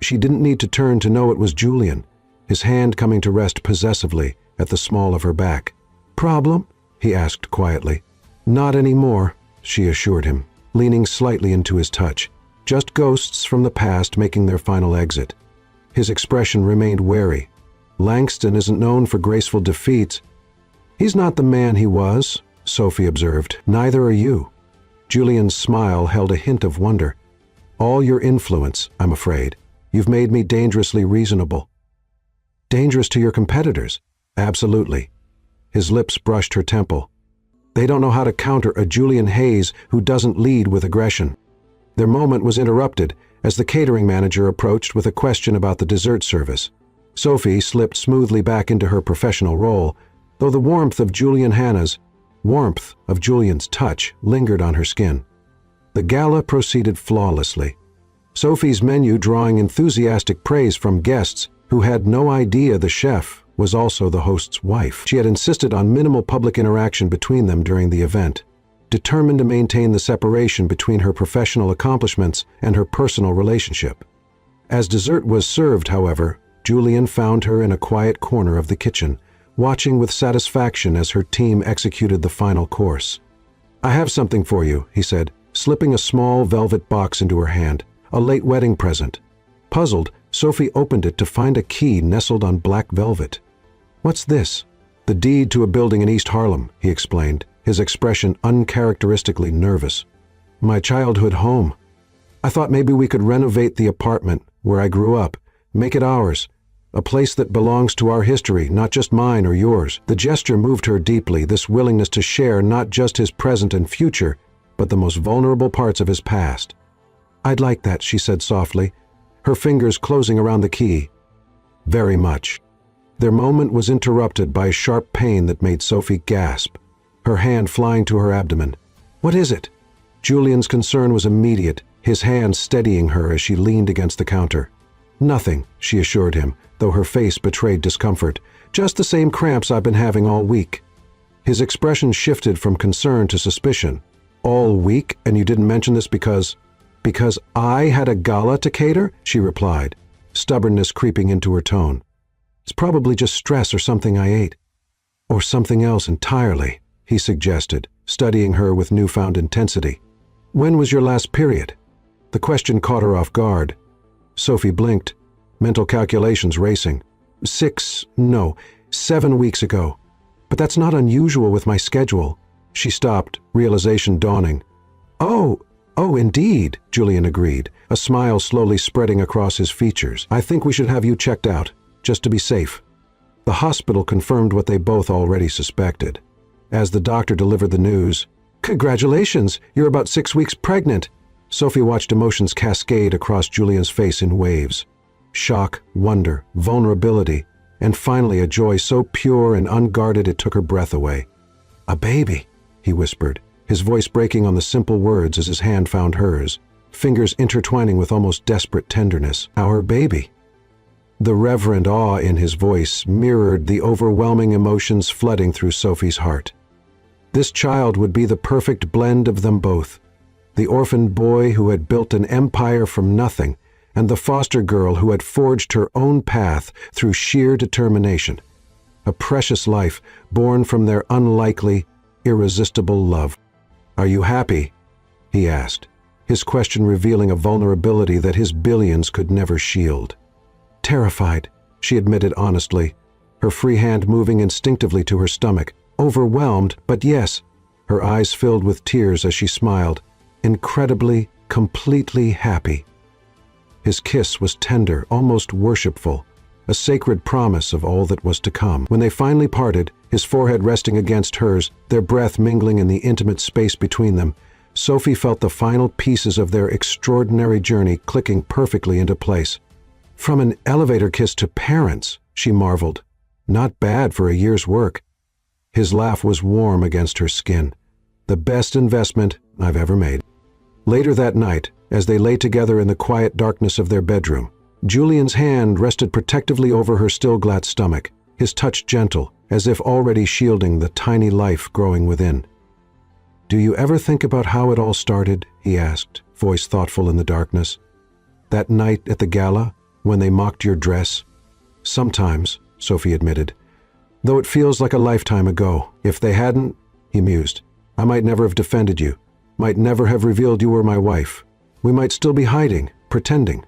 She didn't need to turn to know it was Julian, his hand coming to rest possessively at the small of her back. Problem? He asked quietly. Not anymore, she assured him, leaning slightly into his touch. Just ghosts from the past making their final exit. His expression remained wary. Langston isn't known for graceful defeats. He's not the man he was, Sophie observed. Neither are you. Julian's smile held a hint of wonder. All your influence, I'm afraid. You've made me dangerously reasonable. Dangerous to your competitors? Absolutely. His lips brushed her temple. They don't know how to counter a Julian Hayes who doesn't lead with aggression. Their moment was interrupted as the catering manager approached with a question about the dessert service. Sophie slipped smoothly back into her professional role, though the warmth of Julian's touch lingered on her skin. The gala proceeded flawlessly. Sophie's menu drawing enthusiastic praise from guests who had no idea the chef was also the host's wife. She had insisted on minimal public interaction between them during the event, determined to maintain the separation between her professional accomplishments and her personal relationship. As dessert was served, however, Julian found her in a quiet corner of the kitchen, watching with satisfaction as her team executed the final course. I have something for you, he said, slipping a small velvet box into her hand, a late wedding present. Puzzled, Sophie opened it to find a key nestled on black velvet. What's this? The deed to a building in East Harlem, he explained, his expression uncharacteristically nervous. My childhood home. I thought maybe we could renovate the apartment where I grew up, make it ours, a place that belongs to our history, not just mine or yours. The gesture moved her deeply, this willingness to share not just his present and future, but the most vulnerable parts of his past. I'd like that, she said softly, her fingers closing around the key. Very much. Their moment was interrupted by a sharp pain that made Sophie gasp, her hand flying to her abdomen. What is it? Julian's concern was immediate, his hand steadying her as she leaned against the counter. Nothing, she assured him, though her face betrayed discomfort. Just the same cramps I've been having all week. His expression shifted from concern to suspicion. All week, and you didn't mention this because I had a gala to cater? She replied, stubbornness creeping into her tone. It's probably just stress or something I ate. Or something else entirely, he suggested, studying her with newfound intensity. When was your last period? The question caught her off guard. Sophie blinked, mental calculations racing. 7 weeks ago. But that's not unusual with my schedule. She stopped, realization dawning. Oh, indeed, Julian agreed, a smile slowly spreading across his features. I think we should have you checked out, just to be safe. The hospital confirmed what they both already suspected. As the doctor delivered the news, Congratulations, you're about 6 weeks pregnant. Sophie watched emotions cascade across Julian's face in waves. Shock, wonder, vulnerability, and finally a joy so pure and unguarded it took her breath away. A baby, he whispered, his voice breaking on the simple words as his hand found hers, fingers intertwining with almost desperate tenderness. Our baby. The reverent awe in his voice mirrored the overwhelming emotions flooding through Sophie's heart. This child would be the perfect blend of them both. The orphan boy who had built an empire from nothing, and the foster girl who had forged her own path through sheer determination. A precious life born from their unlikely, irresistible love. Are you happy? He asked, his question revealing a vulnerability that his billions could never shield. Terrified, she admitted honestly, her free hand moving instinctively to her stomach. Overwhelmed, but yes, her eyes filled with tears as she smiled, incredibly, completely happy. His kiss was tender, almost worshipful, a sacred promise of all that was to come. When they finally parted, his forehead resting against hers, their breath mingling in the intimate space between them, Sophie felt the final pieces of their extraordinary journey clicking perfectly into place. From an elevator kiss to parents, she marveled. Not bad for a year's work. His laugh was warm against her skin. The best investment I've ever made. Later that night, as they lay together in the quiet darkness of their bedroom, Julian's hand rested protectively over her still glass stomach, his touch gentle, as if already shielding the tiny life growing within. "Do you ever think about how it all started?" he asked, voice thoughtful in the darkness. "That night at the gala, when they mocked your dress?" "Sometimes," Sophie admitted, "though it feels like a lifetime ago. If they hadn't," he mused, "I might never have defended you, might never have revealed you were my wife. We might still be hiding, pretending.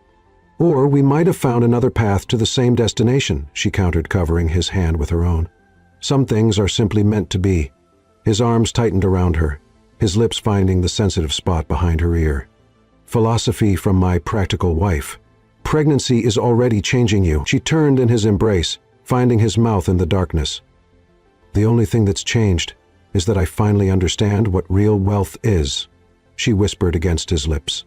Or we might have found another path to the same destination," she countered, covering his hand with her own. "Some things are simply meant to be." His arms tightened around her, his lips finding the sensitive spot behind her ear. "Philosophy from my practical wife. Pregnancy is already changing you." She turned in his embrace, finding his mouth in the darkness. "The only thing that's changed is that I finally understand what real wealth is," she whispered against his lips.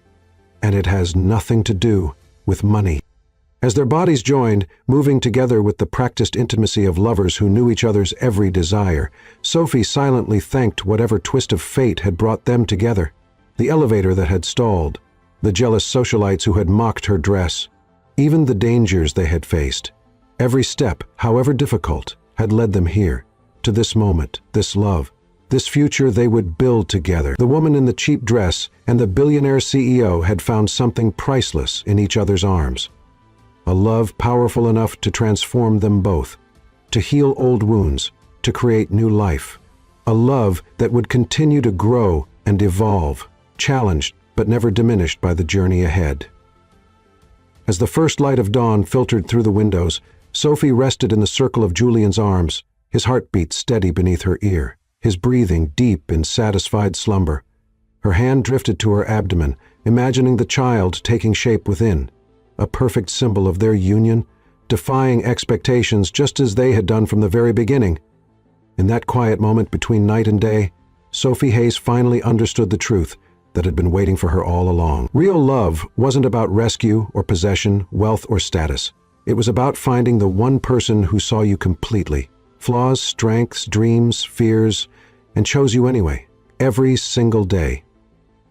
"And it has nothing to do with money." As their bodies joined, moving together with the practiced intimacy of lovers who knew each other's every desire, Sophie silently thanked whatever twist of fate had brought them together. The elevator that had stalled, the jealous socialites who had mocked her dress, even the dangers they had faced. Every step, however difficult, had led them here, to this moment, this love, this future they would build together. The woman in the cheap dress and the billionaire CEO had found something priceless in each other's arms. A love powerful enough to transform them both, to heal old wounds, to create new life. A love that would continue to grow and evolve, challenged but never diminished by the journey ahead. As the first light of dawn filtered through the windows, Sophie rested in the circle of Julian's arms, his heartbeat steady beneath her ear, his breathing deep in satisfied slumber. Her hand drifted to her abdomen, imagining the child taking shape within, a perfect symbol of their union, defying expectations just as they had done from the very beginning. In that quiet moment between night and day, Sophie Hayes finally understood the truth that had been waiting for her all along. Real love wasn't about rescue or possession, wealth or status. It was about finding the one person who saw you completely, flaws, strengths, dreams, fears, and chose you anyway, every single day.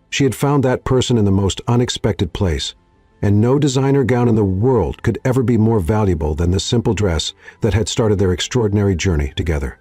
She had found that person in the most unexpected place, and no designer gown in the world could ever be more valuable than the simple dress that had started their extraordinary journey together.